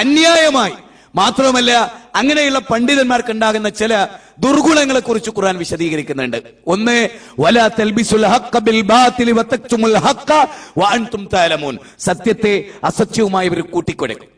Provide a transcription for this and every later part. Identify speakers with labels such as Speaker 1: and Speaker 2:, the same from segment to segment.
Speaker 1: അന്യായമായി. മാത്രമല്ല അങ്ങനെയുള്ള പണ്ഡിതന്മാർക്ക് ഉണ്ടാകുന്ന ചില ദുർഗുണങ്ങളെ കുറിച്ച് ഖുർആൻ വിശദീകരിക്കുന്നുണ്ട്. ഒന്ന്, വലാ തൽബിസുൽ ഹഖ്ഖ ബിൽ ബാതിലി വതക്തുമുൽ ഹഖ്ഖ വഅൻതും തഅലമൂൻ. സത്യത്തെ അസത്യവുമായി ഇവർ കൂട്ടിക്കുഴക്കും.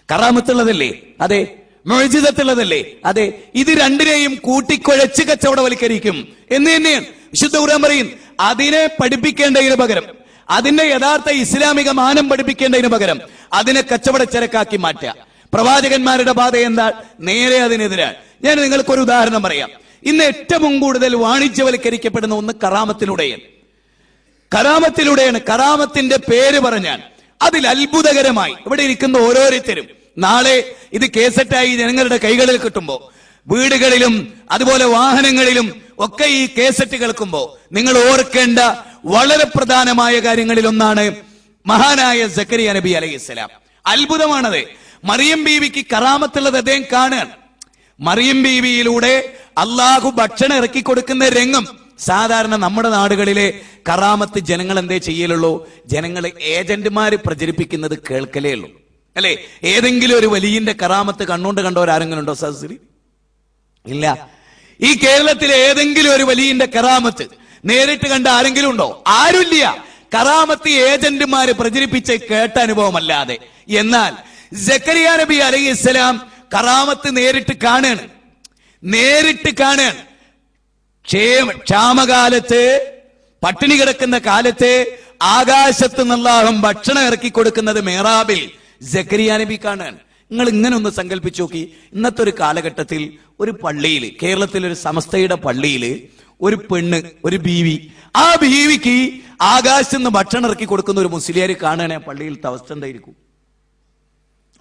Speaker 1: കറാമത്തുള്ളതല്ലേ? അതെ. മുഅ്ജിസത്തുള്ളതല്ലേ? അതെ. ഇത് രണ്ടിനെയും കൂട്ടിക്കുഴച്ച് കച്ചവടവൽക്കരിക്കും എന്ന് തന്നെയാണ് വിശുദ്ധ ഖുർആൻ പറയും. അതിനെ പഠിപ്പിക്കേണ്ടതിന് പകരം, അതിന്റെ യഥാർത്ഥ ഇസ്ലാമിക മാനം പഠിപ്പിക്കേണ്ടതിന് പകരം അതിനെ കച്ചവടച്ചരക്കാക്കി മാറ്റുക. പ്രവാചകന്മാരുടെ പാത എന്താ? നേരെ അതിനെതിരാണ്. ഞാൻ നിങ്ങൾക്കൊരു ഉദാഹരണം പറയാം. ഇന്ന് ഏറ്റവും കൂടുതൽ വാണിജ്യവൽക്കരിക്കപ്പെടുന്ന ഒന്ന് കറാമത്തിലൂടെയാണ്. കറാമത്തിന്റെ പേര് പറഞ്ഞാൽ അതിൽ അത്ഭുതകരമായി ഇവിടെ ഇരിക്കുന്ന ഓരോരുത്തരും നാളെ ഇത് കേസറ്റായി ജനങ്ങളുടെ കൈകളിൽ കിട്ടുമ്പോ, വീടുകളിലും അതുപോലെ വാഹനങ്ങളിലും ഒക്കെ ഈ കേസറ്റ് കേൾക്കുമ്പോ നിങ്ങൾ ഓർക്കേണ്ട വളരെ പ്രധാനമായ കാര്യങ്ങളിൽ ഒന്നാണ് മഹാനായ സക്കരിയ നബി അലൈഹിസ്സലാം. അത്ഭുതമാണത്. മറിയം ബീവിക്ക് കറാമത്തുള്ളത് അദ്ദേഹം കാണുകയാണ്. മറിയം ബീവിയിലൂടെ അള്ളാഹു ഭക്ഷണം ഇറക്കി കൊടുക്കുന്ന രംഗം സാധാരണ നമ്മുടെ നാടുകളിലെ കറാമത്ത് ജനങ്ങൾ എന്തേ ചെയ്യലുള്ളൂ? ജനങ്ങൾ ഏജന്റുമാര് പ്രചരിപ്പിക്കുന്നത് കേൾക്കലേ ഉള്ളൂ, അല്ലെ? ഏതെങ്കിലും ഒരു വലിയന്റെ കറാമത്ത് കണ്ണുകൊണ്ട് കണ്ടവരാരെങ്കിലും ഉണ്ടോ സദസ്സിൽ? ഇല്ല. ഈ കേരളത്തിലെ ഏതെങ്കിലും ഒരു വലിയന്റെ കറാമത്ത് നേരിട്ട് കണ്ട ആരെങ്കിലും ഉണ്ടോ? ആരുമില്ല. കറാമത്ത് ഏജന്റുമാര് പ്രചരിപ്പിച്ച് കേട്ട അനുഭവമല്ലാതെ. എന്നാൽ സക്കരിയ നബി അലൈഹിസ്സലാം കറാമത്ത് നേരിട്ട് കാണുകയാണ്. ക്ഷാമകാലത്ത്, പട്ടിണി കിടക്കുന്ന കാലത്ത് ആകാശത്ത് നിന്നല്ലാഹു ഭക്ഷണം ഇറക്കി കൊടുക്കുന്നത് മെഹ്റാബിൽ സക്കരിയ നബി കാണുകയാണ്. നിങ്ങൾ ഇങ്ങനെ ഒന്ന് സങ്കല്പിച്ചു നോക്കി. ഇന്നത്തെ ഒരു കാലഘട്ടത്തിൽ ഒരു പള്ളിയിൽ, കേരളത്തിലെ ഒരു സമസ്തയുടെ പള്ളിയിൽ ഒരു പെണ്ണ്, ഒരു ബീവി, ആ ബീവിക്ക് ആകാശത്ത് നിന്ന് ഭക്ഷണം ഇറക്കി കൊടുക്കുന്ന ഒരു മുസ്ലിയാർ കാണുകയാണെ പള്ളിയിലത്തെ അവസ്ഥ എന്തായിരിക്കും?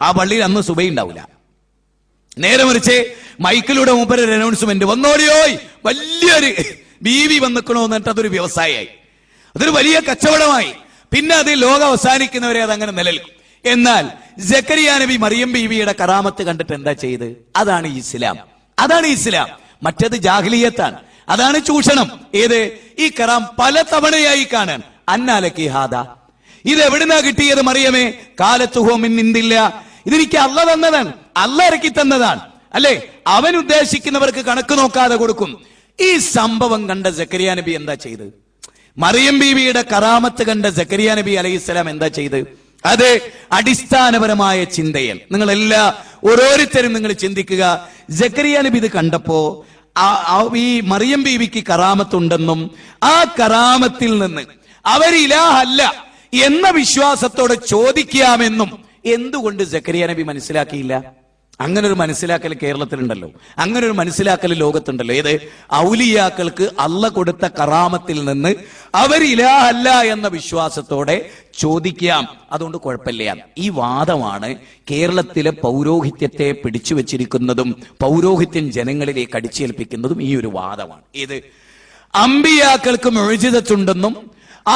Speaker 1: ആ പള്ളിയിൽ അന്ന് സുബൈ ഉണ്ടാവില്ല. നേരെ മറിച്ച് മൈക്കിലൂടെ മൂപ്പര് ഒരു അനൗൺസ്മെന്റ്, വന്നോടിയോയ് വലിയൊരു ബീവി വന്നിക്കണോ എന്നിട്ട് അതൊരു വ്യവസായമായി, അതൊരു വലിയ കച്ചവടമായി. പിന്നെ അത് ലോകം അവസാനിക്കുന്നവരെ അതങ്ങനെ നിലനിൽക്കും. എന്നാൽ സക്കരിയ നബി മറിയം ബീവിയുടെ കറാമത്ത് കണ്ടിട്ട് എന്താ ചെയ്ത്? അതാണ് ഇസ്ലാം. മറ്റേത് ജാഹിലിയത്താണ്, അതാണ് ചൂഷണം. ഏത്? ഈ കറാം പല തവണയായി കാണാൻ. അന്നാലക്കി ഹാദ, ഇത് എവിടുന്നാ കിട്ടിയത് മറിയമേ? കാലത്തുഹോ മിൻ ഇന്ദില്ല, ഇതെനിക്ക് അല്ല തന്നതാണ്, അല്ല ഇറക്കി തന്നതാണ്, അല്ലെ? അവൻ ഉദ്ദേശിക്കുന്നവർക്ക് കണക്ക് നോക്കാതെ കൊടുക്കും. ഈ സംഭവം കണ്ട സക്കരിയ നബി എന്താ ചെയ്ത്? മറിയം ബീവിയുടെ കറാമത്ത് കണ്ട സക്കരിയ നബി അലൈഹിസ്സലാം എന്താ ചെയ്ത്? അത് അടിസ്ഥാനപരമായ ചിന്തയൻ. നിങ്ങൾ ഓരോരുത്തരും നിങ്ങൾ ചിന്തിക്കുക. സക്കരിയ നബി ഇത് കണ്ടപ്പോ ഈ മറിയം ബീവിക്ക് കറാമത്തുണ്ടെന്നും ആ കറാമത്തിൽ നിന്ന് അവർ ഇലാഹല്ല എന്ന വിശ്വാസത്തോടെ ചോദിക്കാമെന്നും എന്തുകൊണ്ട് സക്കരിയ നബി മനസ്സിലാക്കിയില്ല? അങ്ങനെ ഒരു മനസ്സിലാക്കൽ കേരളത്തിലുണ്ടല്ലോ, അങ്ങനെ ഒരു മനസ്സിലാക്കൽ ലോകത്തുണ്ടല്ലോ. ഏത്? ഔലിയാക്കൾക്ക് അള്ള കൊടുത്ത കറാമത്തിൽ നിന്ന് അവർ ഇലാഹല്ല എന്ന വിശ്വാസത്തോടെ ചോദിക്കാം, അതുകൊണ്ട് കുഴപ്പമില്ല. ഈ വാദമാണ് കേരളത്തിലെ പൗരോഹിത്യത്തെ പിടിച്ചു വെച്ചിരിക്കുന്നതും പൗരോഹിത്യം ജനങ്ങളിലേക്ക് അടിച്ചേൽപ്പിക്കുന്നതും. ഈ ഒരു വാദമാണ്. ഇത് അമ്പിയാക്കൾക്ക് മുഅ്ജിസത്തുണ്ടെന്നും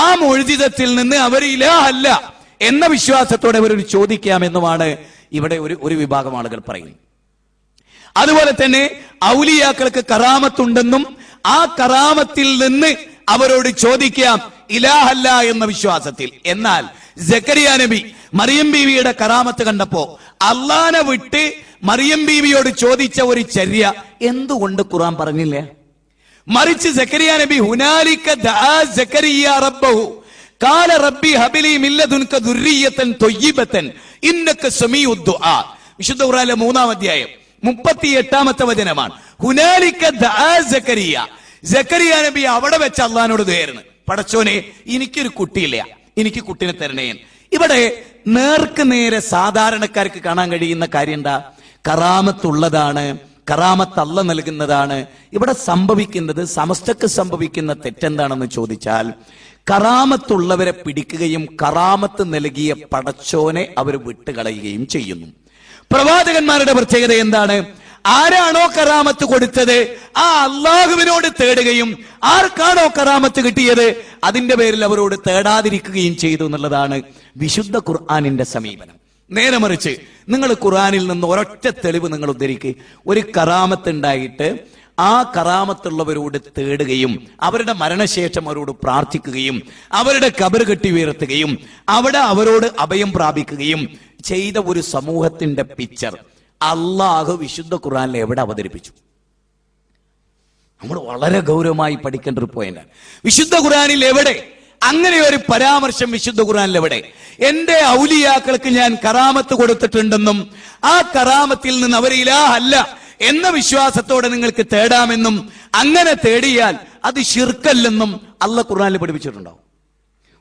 Speaker 1: ആ മുഅ്ജിസത്തിൽ നിന്ന് അവർ ഇലാഹല്ല എന്ന വിശ്വാസത്തോടെ അവരൊരു ചോദിക്കാമെന്നുമാണ് ഇവിടെ ഒരു വിഭാഗം ആളുകൾ പറയുന്നു. അതുപോലെ തന്നെ ഔലിയാക്കൾക്ക് കറാമത്തുണ്ടെന്നും ആ കറാമത്തിൽ നിന്ന് അവരോട് ചോദിക്കാം ഇലാഹല്ല എന്ന വിശ്വാസത്തിൽ. എന്നാൽ സക്കരിയ നബി മറിയം ബീവിയുടെ കറാമത്ത് കണ്ടപ്പോ അള്ളാനെ വിട്ട് മറിയം ബീവിയോട് ചോദിച്ച ഒരു ചര്യ എന്തുകൊണ്ട് ഖുർആൻ പറഞ്ഞില്ല? മറിച്ച് സക്കരിയ നബി ഹുനാലിക ദഅ സക്കരിയ റബ്ബഹു ഖാല റബ്ബി ഹബിലി മിൻ ലദുൻക ദുർരിയതൻ ത്വയ്യിബതൻ ഇന്നക സമീഉദ് ദുആ. വിശുദ്ധ ഖുർആനിലെ 3-ാം അധ്യായം 38-ാമത്തെ വചനമാണ്. ഹുനാലിക ദഅ സക്കരിയ, സക്കരിയ നബി അവിടെ വെച്ച് അള്ളാഹിനോട് ദുആയിരുന്നു, പടച്ചോനെ എനിക്കൊരു കുട്ടിയില്ല, എനിക്ക് കുട്ടിനെ തരണേ. ഇവിടെ നേർക്ക് നേരെ സാധാരണക്കാർക്ക് കാണാൻ കഴിയുന്ന കാര്യം എന്താ? കറാമത്തുള്ളതാണ്, കറാമത്ത് അല്ല നൽകുന്നതാണ്. ഇവിടെ സംഭവിക്കുന്നത്, സമസ്തക്ക് സംഭവിക്കുന്ന തെറ്റെന്താണെന്ന് ചോദിച്ചാൽ, കറാമത്തുള്ളവരെ പിടിക്കുകയും കറാമത്ത് നൽകിയ പടച്ചോനെ അവർ വിട്ടുകളയുകയും ചെയ്യുന്നു. പ്രവാചകന്മാരുടെ പ്രത്യേകത എന്താണ്? ആരാണോ കറാമത്ത് കൊടുത്തത് ആ അള്ളാഹുവിനോട് തേടുകയും ആർക്കാണോ കറാമത്ത് കിട്ടിയത് അതിന്റെ പേരിൽ അവരോട് തേടാതിരിക്കുകയും ചെയ്തു എന്നുള്ളതാണ് വിശുദ്ധ ഖുർആനിന്റെ സമീപനം. നേരെ മറിച്ച് നിങ്ങൾ ഖുർആനിൽ നിന്ന് ഒരൊറ്റ തെളിവ് നിങ്ങൾ ഉദ്ധരിക്കുക. ഒരു കറാമത്ത് ഉണ്ടായിട്ട് ആ കറാമത്തുള്ളവരോട് തേടുകയും അവരുടെ മരണശേഷം അവരോട് പ്രാർത്ഥിക്കുകയും അവരുടെ ഖബർ കെട്ടി ഉയർത്തുകയും അവിടെ അവരോട് അഭയം പ്രാപിക്കുകയും ചെയ്ത ഒരു സമൂഹത്തിന്റെ പിക്ചർ അള്ളാഹു വിശുദ്ധ ഖുർആനിൽ എവിടെ അവതരിപ്പിച്ചു? നമ്മൾ വളരെ ഗൗരവമായി പഠിക്കേണ്ട ഒരു പോയിന്റാണ്. വിശുദ്ധ ഖുർആനിൽ എവിടെ അങ്ങനെ ഒരു പരാമർശം? വിശുദ്ധ ഖുർആനിൽ എവിടെ? എന്റെ ഔലിയാക്കൾക്ക് ഞാൻ കറാമത്ത് കൊടുത്തിട്ടുണ്ടെന്നും ആ കറാമത്തിൽ നിന്ന് അവർ ഇലാഹല്ല എന്ന വിശ്വാസത്തോടെ നിങ്ങൾക്ക് തേടാമെന്നും അങ്ങനെ തേടിയാൽ അത് ശിർക്കല്ലെന്നും അല്ലാഹു ഖുർആനിൽ പഠിപ്പിച്ചിട്ടുണ്ടോ?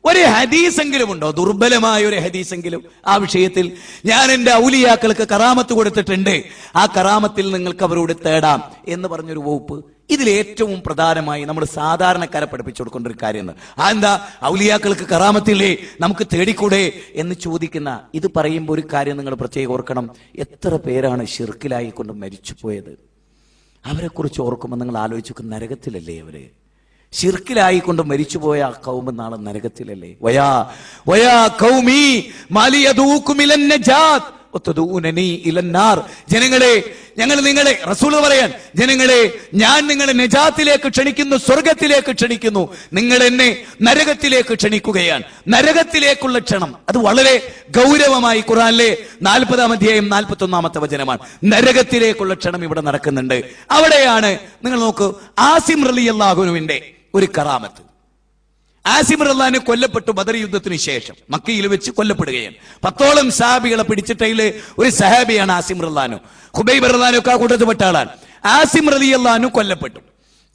Speaker 1: ഒരു ഹദീസെങ്കിലും ഉണ്ടോ? ദുർബലമായ ഒരു ഹദീസെങ്കിലും ആ വിഷയത്തിൽ ഞാൻ എന്റെ ഔലിയാക്കൾക്ക് കറാമത്ത് കൊടുത്തിട്ടുണ്ട്, ആ കറാമത്തിൽ നിങ്ങൾക്ക് അവരോട് തേടാം എന്ന് പറഞ്ഞൊരു വകുപ്പ് ഇതിൽ ഏറ്റവും പ്രധാനമായി നമ്മൾ സാധാരണക്കാരെ പഠിപ്പിച്ചു കൊടുക്കേണ്ട ഒരു കാര്യം. എന്താ? ഔലിയാക്കൾക്ക് കറാമത്തില്ലേ, നമുക്ക് തേടിക്കൂടെ എന്ന് ചോദിക്കുന്ന ഇത് പറയുമ്പോൾ ഒരു കാര്യം നിങ്ങൾ പ്രത്യേകം ഓർക്കണം. എത്ര പേരാണ് ശിർക്കിലായിക്കൊണ്ട് മരിച്ചു പോയത്? അവരെ കുറിച്ച് ഓർക്കുമ്പോൾ നിങ്ങൾ ആലോചിച്ചു, നരകത്തിലല്ലേ അവര്? ശിർക്കിലായിക്കൊണ്ട് മരിച്ചുപോയ ആ കൗമ നാളെ നരകത്തിലല്ലേ? Via via Qaumi മാലിയദൂകും ഇലൻ Najath വതദൂനനി ഇലൻ നാർ. ജനങ്ങളെ, ഞങ്ങൾ നിങ്ങളെ, റസൂൽ പറയാൻ, ജനങ്ങളെ ഞാൻ നിങ്ങളെ നജാത്തിലേക്ക് ക്ഷണിക്കുന്നു, സ്വർഗത്തിലേക്ക് ക്ഷണിക്കുന്നു, നിങ്ങൾ എന്നെ നരകത്തിലേക്ക് ക്ഷണിക്കുകയാണ്. നരകത്തിലേക്കുള്ള ക്ഷണം അത് വളരെ ഗൗരവമായി ഖുർആനിലെ 40-ാം അധ്യായം 41-ാമത്തെ വചനമാണ്. നരകത്തിലേക്കുള്ള ക്ഷണം ഇവിടെ നടക്കുന്നുണ്ട്. അവിടെയാണ് നിങ്ങൾ നോക്കൂ, ആസിം റളിയല്ലാഹുവിന്റെ ഒരു കറാമത്ത്. ആസിം റളിയല്ലാഹു കൊല്ലപ്പെട്ടു ബദർ യുദ്ധത്തിന് ശേഷം മക്കയിൽ വെച്ച് കൊല്ലപ്പെടുകയാണ്. 10ഓളം സഹാബികളെ പിടിച്ചിട്ടയില് ഒരു സഹാബിയാണ് ആസിം റളിയല്ലാഹു. ഖുബൈബ് റളിയല്ലാഹു ഒക്കെ ആ കൂട്ടത്തിൽപ്പെട്ട ആളാണ്. ആസിം റളിയല്ലാഹു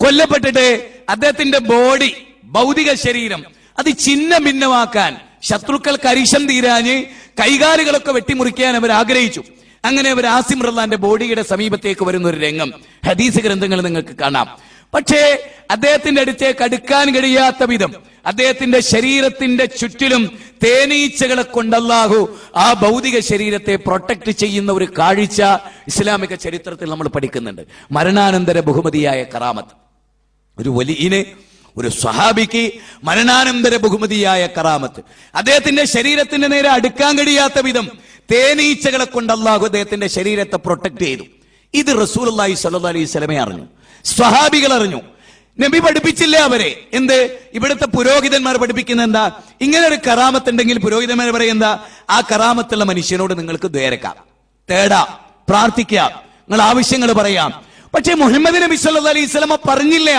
Speaker 1: കൊല്ലപ്പെട്ടിട്ട് അദ്ദേഹത്തിന്റെ ബോഡി, ഭൗതിക ശരീരം അത് ഛിന്ന ഭിന്നമാക്കാൻ ശത്രുക്കൾക്ക് അരിശം തീരാഞ്ഞ് കൈകാലുകളൊക്കെ വെട്ടിമുറിക്കാൻ അവർ ആഗ്രഹിച്ചു. അങ്ങനെ അവർ ആസിം റളിയല്ലാഹുവിന്റെ ബോഡിയുടെ സമീപത്തേക്ക് വരുന്ന ഒരു രംഗം ഹദീസ് ഗ്രന്ഥങ്ങൾ നിങ്ങൾക്ക് കാണാം. പക്ഷേ അദ്ദേഹത്തിന്റെ അടുത്തേക്ക് അടുക്കാൻ കഴിയാത്ത വിധം അദ്ദേഹത്തിന്റെ ശരീരത്തിന്റെ ചുറ്റിലും തേനീച്ചകളെ കൊണ്ട് അല്ലാഹു ആ ഭൗതിക ശരീരത്തെ പ്രൊട്ടക്ട് ചെയ്യുന്ന ഒരു കാഴ്ച ഇസ്ലാമിക ചരിത്രത്തിൽ നമ്മൾ പഠിക്കുന്നുണ്ട്. മരണാനന്തര ബഹുമതിയായ കറാമത്ത്. ഒരു വലിയന്, ഒരു സ്വഹാബിക്ക് മരണാനന്തര ബഹുമതിയായ കറാമത്ത്. അദ്ദേഹത്തിന്റെ ശരീരത്തിന്റെ നേരെ അടുക്കാൻ കഴിയാത്ത വിധം തേനീച്ചകളെ കൊണ്ട് അല്ലാഹു അദ്ദേഹത്തിന്റെ ശരീരത്തെ പ്രൊട്ടക്ട് ചെയ്തു. ഇത് റസൂലുള്ളാഹി സ്വല്ലല്ലാഹു അലൈഹി വസല്ലമയെ അറിഞ്ഞു, സ്വഹാബികൾ അറിഞ്ഞു. നബി പഠിപ്പിച്ചില്ല അവരെ. എന്ത്? ഇവിടുത്തെ പുരോഹിതന്മാർ പഠിപ്പിക്കുന്ന എന്താ? ഇങ്ങനെ ഒരു കറാമത്ത് ഉണ്ടെങ്കിൽ പുരോഹിതന്മാർ പറയുന്ന ആ കറാമത്തുള്ള മനുഷ്യനോട് നിങ്ങൾക്ക് ദ്വേരക്കാം, തേടാം, പ്രാർത്ഥിക്കാം, നിങ്ങൾ ആവശ്യങ്ങൾ പറയാം. പക്ഷേ മുഹമ്മദ് നബി സല്ലല്ലാഹു അലൈഹി വസല്ലമ പറഞ്ഞില്ല,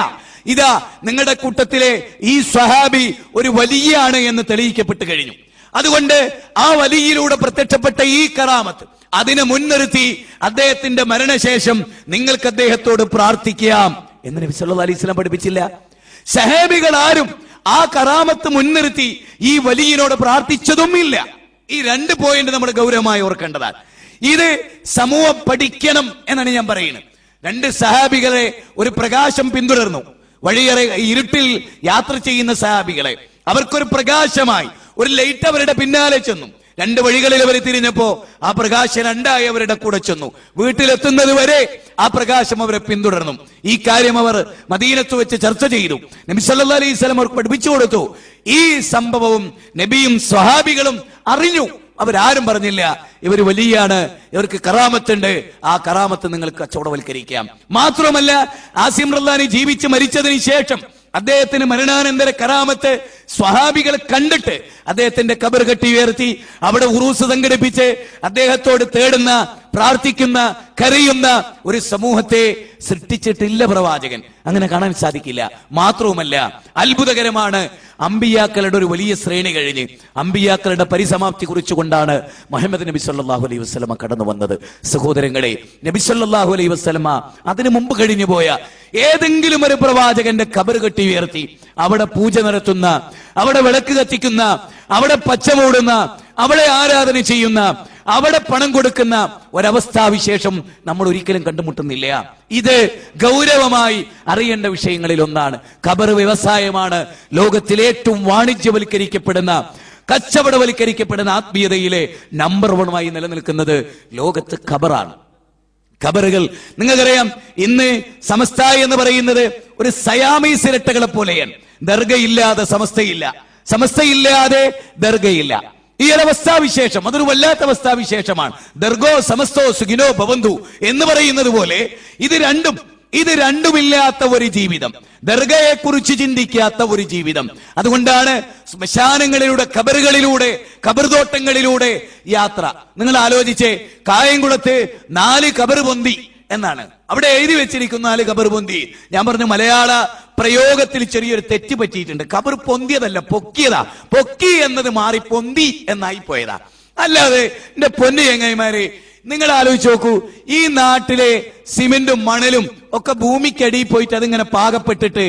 Speaker 1: ഇതാ നിങ്ങളുടെ കൂട്ടത്തിലെ ഈ സ്വഹാബി ഒരു വലിയാണ് എന്ന് തെളിയിക്കപ്പെട്ട് കഴിഞ്ഞു. അതുകൊണ്ട് ആ വലിയിലൂടെ പ്രത്യക്ഷപ്പെട്ട ഈ കറാമത്ത് അതിനെ മുൻനിർത്തി അദ്ദേഹത്തിന്റെ മരണശേഷം നിങ്ങൾക്ക് അദ്ദേഹത്തോട് പ്രാർത്ഥിക്കാം എന്ന് നബി സല്ലല്ലാഹു അലൈഹി വസല്ലം പഠിപ്പിച്ചില്ല. സഹാബികൾ ആരും ആ കറാമത്ത് മുൻനിർത്തി ഈ വലിയനോട് പ്രാർത്ഥിച്ചതും ഇല്ല. ഈ 2 പോയിന്റ് നമ്മൾ ഗൗരവമായി ഓർക്കേണ്ടതാണ്. ഇത് സമൂഹം പഠിക്കണം എന്നാണ് ഞാൻ പറയുന്നത്. 2 സഹാബികളെ ഒരു പ്രകാശം പിന്തുടർന്നു. വഴിയേറെ ഇരുട്ടിൽ യാത്ര ചെയ്യുന്ന സഹാബികളെ അവർക്കൊരു പ്രകാശമായി ഒരു ലൈറ്റ് അവരുടെ പിന്നാലെ ചെന്നു. 2 വഴികളിൽ അവർ തിരിഞ്ഞപ്പോ ആ പ്രകാശം 2ആയി അവരുടെ കൂടെ ചെന്നു. വീട്ടിലെത്തുന്നത് വരെ ആ പ്രകാശം അവരെ പിന്തുടർന്നു. ഈ കാര്യം അവർ മദീനത്ത് വെച്ച് ചർച്ച ചെയ്തു. നബി സല്ലല്ലാഹു അലൈഹി വസല്ലം അവർക്ക് പഠിപ്പിച്ചു കൊടുത്തു. ഈ സംഭവവും നബിയും സ്വഹാബികളും അറിഞ്ഞു. അവരാരും പറഞ്ഞില്ല ഇവർ വലിയാണ്, ഇവർക്ക് കറാമത്തുണ്ട്, ആ കറാമത്ത് നിങ്ങൾക്ക് കച്ചവടവൽക്കരിക്കാം. മാത്രമല്ല ആസിം റളിയല്ലാഹു ജീവിച്ച് മരിച്ചതിന് ശേഷം അദ്ദേഹത്തിന് മരണാനന്തര കറാമത്ത് സ്വഹാബികൾ കണ്ടിട്ട് അദ്ദേഹത്തിന്റെ ഖബർ കെട്ടി ഉയർത്തി അവിടെ ഉറൂസ് സംഘടിപ്പിച്ച് അദ്ദേഹത്തോട് തേടുന്ന, പ്രാർത്ഥിക്കുന്ന, കരയുന്ന ഒരു സമൂഹത്തെ സൃഷ്ടിച്ചിട്ടില്ല പ്രവാചകൻ. അങ്ങനെ കാണാൻ സാധിക്കില്ല. മാത്രവുമല്ല അത്ഭുതകരമാണ്, അമ്പിയാക്കളുടെ ഒരു വലിയ ശ്രേണി കഴിഞ്ഞ് അമ്പിയാക്കളുടെ പരിസമാപ്തി കുറിച്ചുകൊണ്ടാണ് മുഹമ്മദ് നബി സല്ലല്ലാഹു അലൈഹി വസല്ലമ കടന്നു വന്നത്. സഹോദരങ്ങളെ, നബി സല്ലല്ലാഹു അലൈഹി വസല്ലമ അതിനു മുമ്പ് കഴിഞ്ഞു പോയ ഏതെങ്കിലും ഒരു പ്രവാചകന്റെ ഖബർ കെട്ടി ഉയർത്തി അവിടെ പൂജ നടത്തുന്ന, അവിടെ വിളക്ക് കത്തിക്കുന്ന, അവിടെ പച്ച മൂടുന്ന, അവിടെ ആരാധന ചെയ്യുന്ന, അവിടെ പണം കൊടുക്കുന്ന ഒരവസ്ഥാവിശേഷം നമ്മൾ ഒരിക്കലും കണ്ടുമുട്ടുന്നില്ല. ഇത് ഗൗരവമായി അറിയേണ്ട വിഷയങ്ങളിൽ ഒന്നാണ്. ഖബർ വ്യവസായമാണ് ലോകത്തിലെ ഏറ്റവും വാണിജ്യവൽക്കരിക്കപ്പെടുന്ന, കച്ചവടവൽക്കരിക്കപ്പെടുന്ന ആത്മീയതയിലെ നമ്പർ 1 നിലനിൽക്കുന്നത് ലോകത്ത് ഖബറാണ്. ഖബറുകൾ നിങ്ങൾക്കറിയാം, ഇന്ന് സമസ്ത എന്ന് പറയുന്നത് ഒരു സയാമീസ് ഇരട്ടകളെ പോലെയാണ്. ദർഗയില്ലാതെ സമസ്തയില്ല, സമസ്തയില്ലാതെ ദർഗയില്ല. ഈ ഒരു അവസ്ഥാവിശേഷം അതൊരു വല്ലാത്ത അവസ്ഥാവിശേഷമാണ്. ദർഗോ സമസ്തോ സുഖിനോ ഭവന്തു എന്ന് പറയുന്നത് പോലെ ഇത് രണ്ടും ഇത് രണ്ടുമില്ലാത്ത ഒരു ജീവിതം, ദർഗയെ കുറിച്ച് ചിന്തിക്കാത്ത ഒരു ജീവിതം. അതുകൊണ്ടാണ് ശ്മശാനങ്ങളിലൂടെ, ഖബറുകളിലൂടെ, ഖബർതോട്ടങ്ങളിലൂടെ യാത്ര. നിങ്ങൾ ആലോചിച്ചേ, കായംകുളത്ത് 4 ഖബർ പൊന്തി എന്നാണ് അവിടെ എഴുതി വെച്ചിരിക്കുന്ന, 4 ഖബർ പൊന്തി. ഞാൻ പറഞ്ഞു മലയാള പ്രയോഗത്തിൽ ചെറിയൊരു തെറ്റ് പറ്റിയിട്ടുണ്ട്. ഖബർ പൊന്തിയതല്ല, പൊക്കിയതാ. പൊക്കി എന്നത് മാറി പൊന്തി എന്നായി പോയതാ. അല്ലാതെ എന്റെ പൊന്നു ചങ്ങായിമാരെ, നിങ്ങൾ ആലോചിച്ച് നോക്കൂ, ഈ നാട്ടിലെ സിമെന്റും മണലും ഒക്കെ ഭൂമിക്കടിയിൽ പോയിട്ട് അതിങ്ങനെ പാകപ്പെട്ടിട്ട്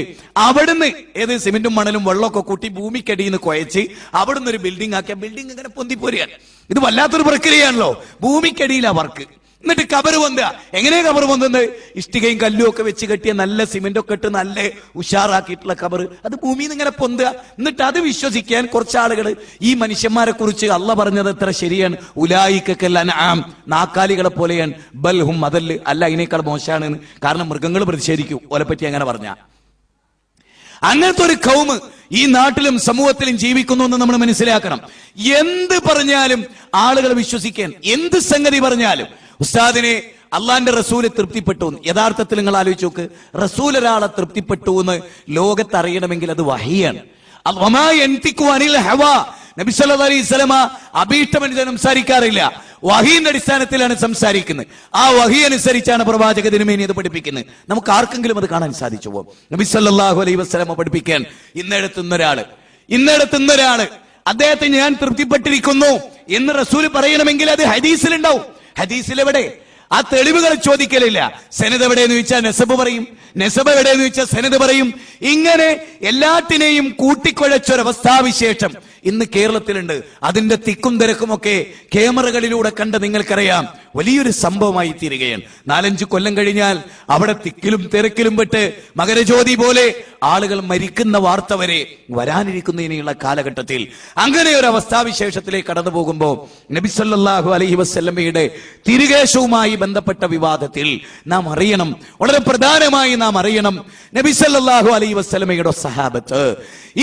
Speaker 1: അവിടുന്ന് സിമെന്റും മണലും വെള്ളമൊക്കെ കൂട്ടി ഭൂമിക്കടിയിൽ നിന്ന് കുഴച്ച് അവിടുന്ന് ഒരു ബിൽഡിംഗ് ആക്കിയ ബിൽഡിംഗ് ഇങ്ങനെ പൊന്തിപ്പോരുകയാണ്. ഇത് വല്ലാത്തൊരു പ്രക്രിയയാണല്ലോ. ഭൂമിക്കടിയിലാ വർക്ക്. എന്നിട്ട് കബറ് പൊന്തുക. എങ്ങനെയാ കബറ് പൊന്തുന്നത്? ഇഷ്ടികയും കല്ലും ഒക്കെ വെച്ച് കെട്ടിയ നല്ല സിമെന്റ് ഒക്കെ ഇട്ട് നല്ല ഉഷാറാക്കിയിട്ടുള്ള കബറ്, അത് ഭൂമിയിൽ നിന്ന് ഇങ്ങനെ പൊന്തുക. എന്നിട്ട് അത് വിശ്വസിക്കാൻ കുറച്ച് ആളുകൾ, ഈ മനുഷ്യന്മാരെ കുറിച്ച് അള്ളാഹ് പറഞ്ഞത് എത്ര ശരിയാണ്, ഉലായിക്കൽ അൻആം, നാക്കാലികളെ പോലെയാണ്, ബൽഹും അതല്, അല്ല അതിനേക്കാൾ മോശമാണ്. കാരണം മൃഗങ്ങൾ പ്രതിഷേധിക്കും ഓലെ പറ്റി അങ്ങനെ പറഞ്ഞ. അങ്ങനത്തെ ഒരു ഖൗമ് ഈ നാട്ടിലും സമൂഹത്തിലും ജീവിക്കുന്നു എന്ന് നമ്മൾ മനസ്സിലാക്കണം. എന്ത് പറഞ്ഞാലും ആളുകൾ വിശ്വസിക്കാൻ, എന്ത് സംഗതി പറഞ്ഞാലും ഉസ്താദിനെ അള്ളാന്റെ റസൂല് തൃപ്തിപ്പെട്ടു. യഥാർത്ഥത്തിൽ നിങ്ങൾ ആലോചിച്ച് നോക്ക്, റസൂൽ ഒരാളെ തൃപ്തിപ്പെട്ടു എന്ന് ലോകത്ത് അറിയണമെങ്കിൽ അത് വഹിയാണ്. നബി സല്ലല്ലാഹു അലൈഹി വസല്ലമ അഭീഷ്ടമനുസരിച്ച് സംസാരിക്കാറില്ല, വഹീന്റെ അടിസ്ഥാനത്തിലാണ് സംസാരിക്കുന്നത്. ആ വഹി അനുസരിച്ചാണ് പ്രവാചക തിരുമേനി അത് പഠിപ്പിക്കുന്നത്. നമുക്ക് ആർക്കെങ്കിലും അത് കാണാൻ സാധിച്ചുവോ? നബി സല്ലല്ലാഹു അലൈഹി വസല്ലമ പഠിപ്പിക്കാൻ ഇന്നടത്തുന്ന ഒരാള് അദ്ദേഹത്തെ ഞാൻ തൃപ്തിപ്പെട്ടിരിക്കുന്നു എന്ന് റസൂൽ പറയണമെങ്കിൽ അത് ഹദീസിലുണ്ടാവും. ഹദീസിൽ എവിടെ? ആ തെളിവുകൾ ചോദിക്കലില്ല. സെനദ് എവിടെയെന്ന് ചോദിച്ചാൽ നെസബ് പറയും, നെസബ് എവിടെയെന്ന് ചോദിച്ചാൽ സെനദ് പറയും. ഇങ്ങനെ എല്ലാത്തിനെയും കൂട്ടിക്കുഴച്ചൊരവസ്ഥാവിശേഷം ഇന്ന് കേരളത്തിലുണ്ട്. അതിന്റെ തിക്കും തിരക്കുമൊക്കെ ക്യാമറകളിലൂടെ കണ്ട് നിങ്ങൾക്കറിയാം, വലിയൊരു സംഭവമായി തീരുകയാണ്. 4-5 കൊല്ലം കഴിഞ്ഞാൽ അവിടെ തിക്കിലും തിരക്കിലും പെട്ട് മകരജ്യോതി പോലെ ആളുകൾ മരിക്കുന്ന വാർത്ത വരെ വരാനിരിക്കുന്നതിനുള്ള കാലഘട്ടത്തിൽ അങ്ങനെ ഒരു അവസ്ഥാവിശേഷത്തിലേക്ക് കടന്നു പോകുമ്പോൾ നബി സല്ലല്ലാഹു അലൈഹി വസല്ലമയുടെ തിരുകേശവുമായി ബന്ധപ്പെട്ട വിവാദത്തിൽ നാം അറിയണം, വളരെ പ്രധാനമായി നാം അറിയണം, നബി സല്ലല്ലാഹു അലൈഹി വസല്ലമയുടെ സഹാബത്ത്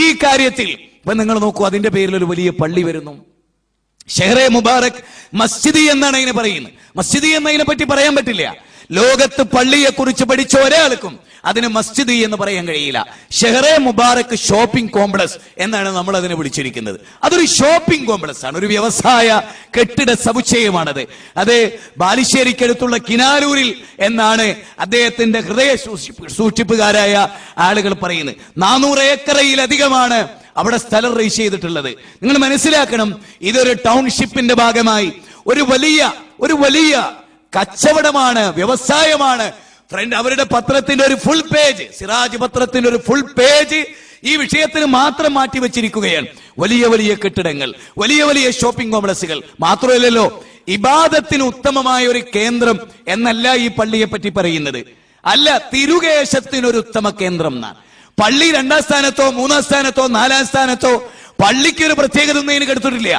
Speaker 1: ഈ കാര്യത്തിൽ. ഇപ്പൊ നിങ്ങൾ നോക്കൂ, അതിന്റെ പേരിൽ ഒരു വലിയ പള്ളി വരുന്നു, ഷെഹ്റെ മുബാറക് മസ്ജിദ് എന്നാണ് അതിനെ പറയുന്നത്. മസ്ജിദ് എന്നതിനെ പറ്റി പറയാൻ പറ്റില്ല. ലോകത്ത് പള്ളിയെ കുറിച്ച് പഠിച്ച ഒരാൾക്കും അതിന് മസ്ജിദ് എന്ന് പറയാൻ കഴിയില്ല. ഷെഹ്റെ മുബാറക് ഷോപ്പിംഗ് കോംപ്ലക്സ് എന്നാണ് നമ്മൾ അതിനെ വിളിച്ചിരിക്കുന്നത്. അതൊരു ഷോപ്പിംഗ് കോംപ്ലക്സ് ആണ്, ഒരു വ്യവസായ കെട്ടിട സമുച്ചയമാണത്. അത് ബാലുശ്ശേരിക്കടുത്തുള്ള കിനാലൂരിൽ എന്നാണ് അദ്ദേഹത്തിന്റെ ഹൃദയ സൂക്ഷിപ്പുകാരായ ആളുകൾ പറയുന്നത്. 400 ഏക്കറയിലധികമാണ് അവിടെ സ്ഥലം രജിസ്റ്റർ ചെയ്തിട്ടുള്ളത്. നിങ്ങൾ മനസ്സിലാക്കണം, ഇതൊരു ടൗൺഷിപ്പിന്റെ ഭാഗമായി ഒരു വലിയ കച്ചവടമാണ്, വ്യവസായമാണ്. ഫ്രണ്ട് അവരുടെ പത്രത്തിന്റെ ഒരു ഫുൾ പേജ്, സിറാജ് പത്രത്തിന്റെ ഒരു ഫുൾ പേജ് ഈ വിഷയത്തിന് മാത്രം മാറ്റി വെച്ചിരിക്കുകയാണ്. വലിയ വലിയ കെട്ടിടങ്ങൾ, വലിയ വലിയ ഷോപ്പിംഗ് കോംപ്ലക്സുകൾ മാത്രമല്ലല്ലോ, ഇബാദത്തിന് ഉത്തമമായ ഒരു കേന്ദ്രം എന്നല്ല ഈ പള്ളിയെ പറ്റി പറയുന്നത്. അല്ല, തിരുകേശത്തിനൊരു ഉത്തമ കേന്ദ്രം എന്നാണ്. പള്ളി 2ാം സ്ഥാനത്തോ 3ാം സ്ഥാനത്തോ 4ാം സ്ഥാനത്തോ പള്ളിക്ക് ഒരു പ്രത്യേകത ഒന്നും ഇതിന് കെടുത്തിട്ടില്ല.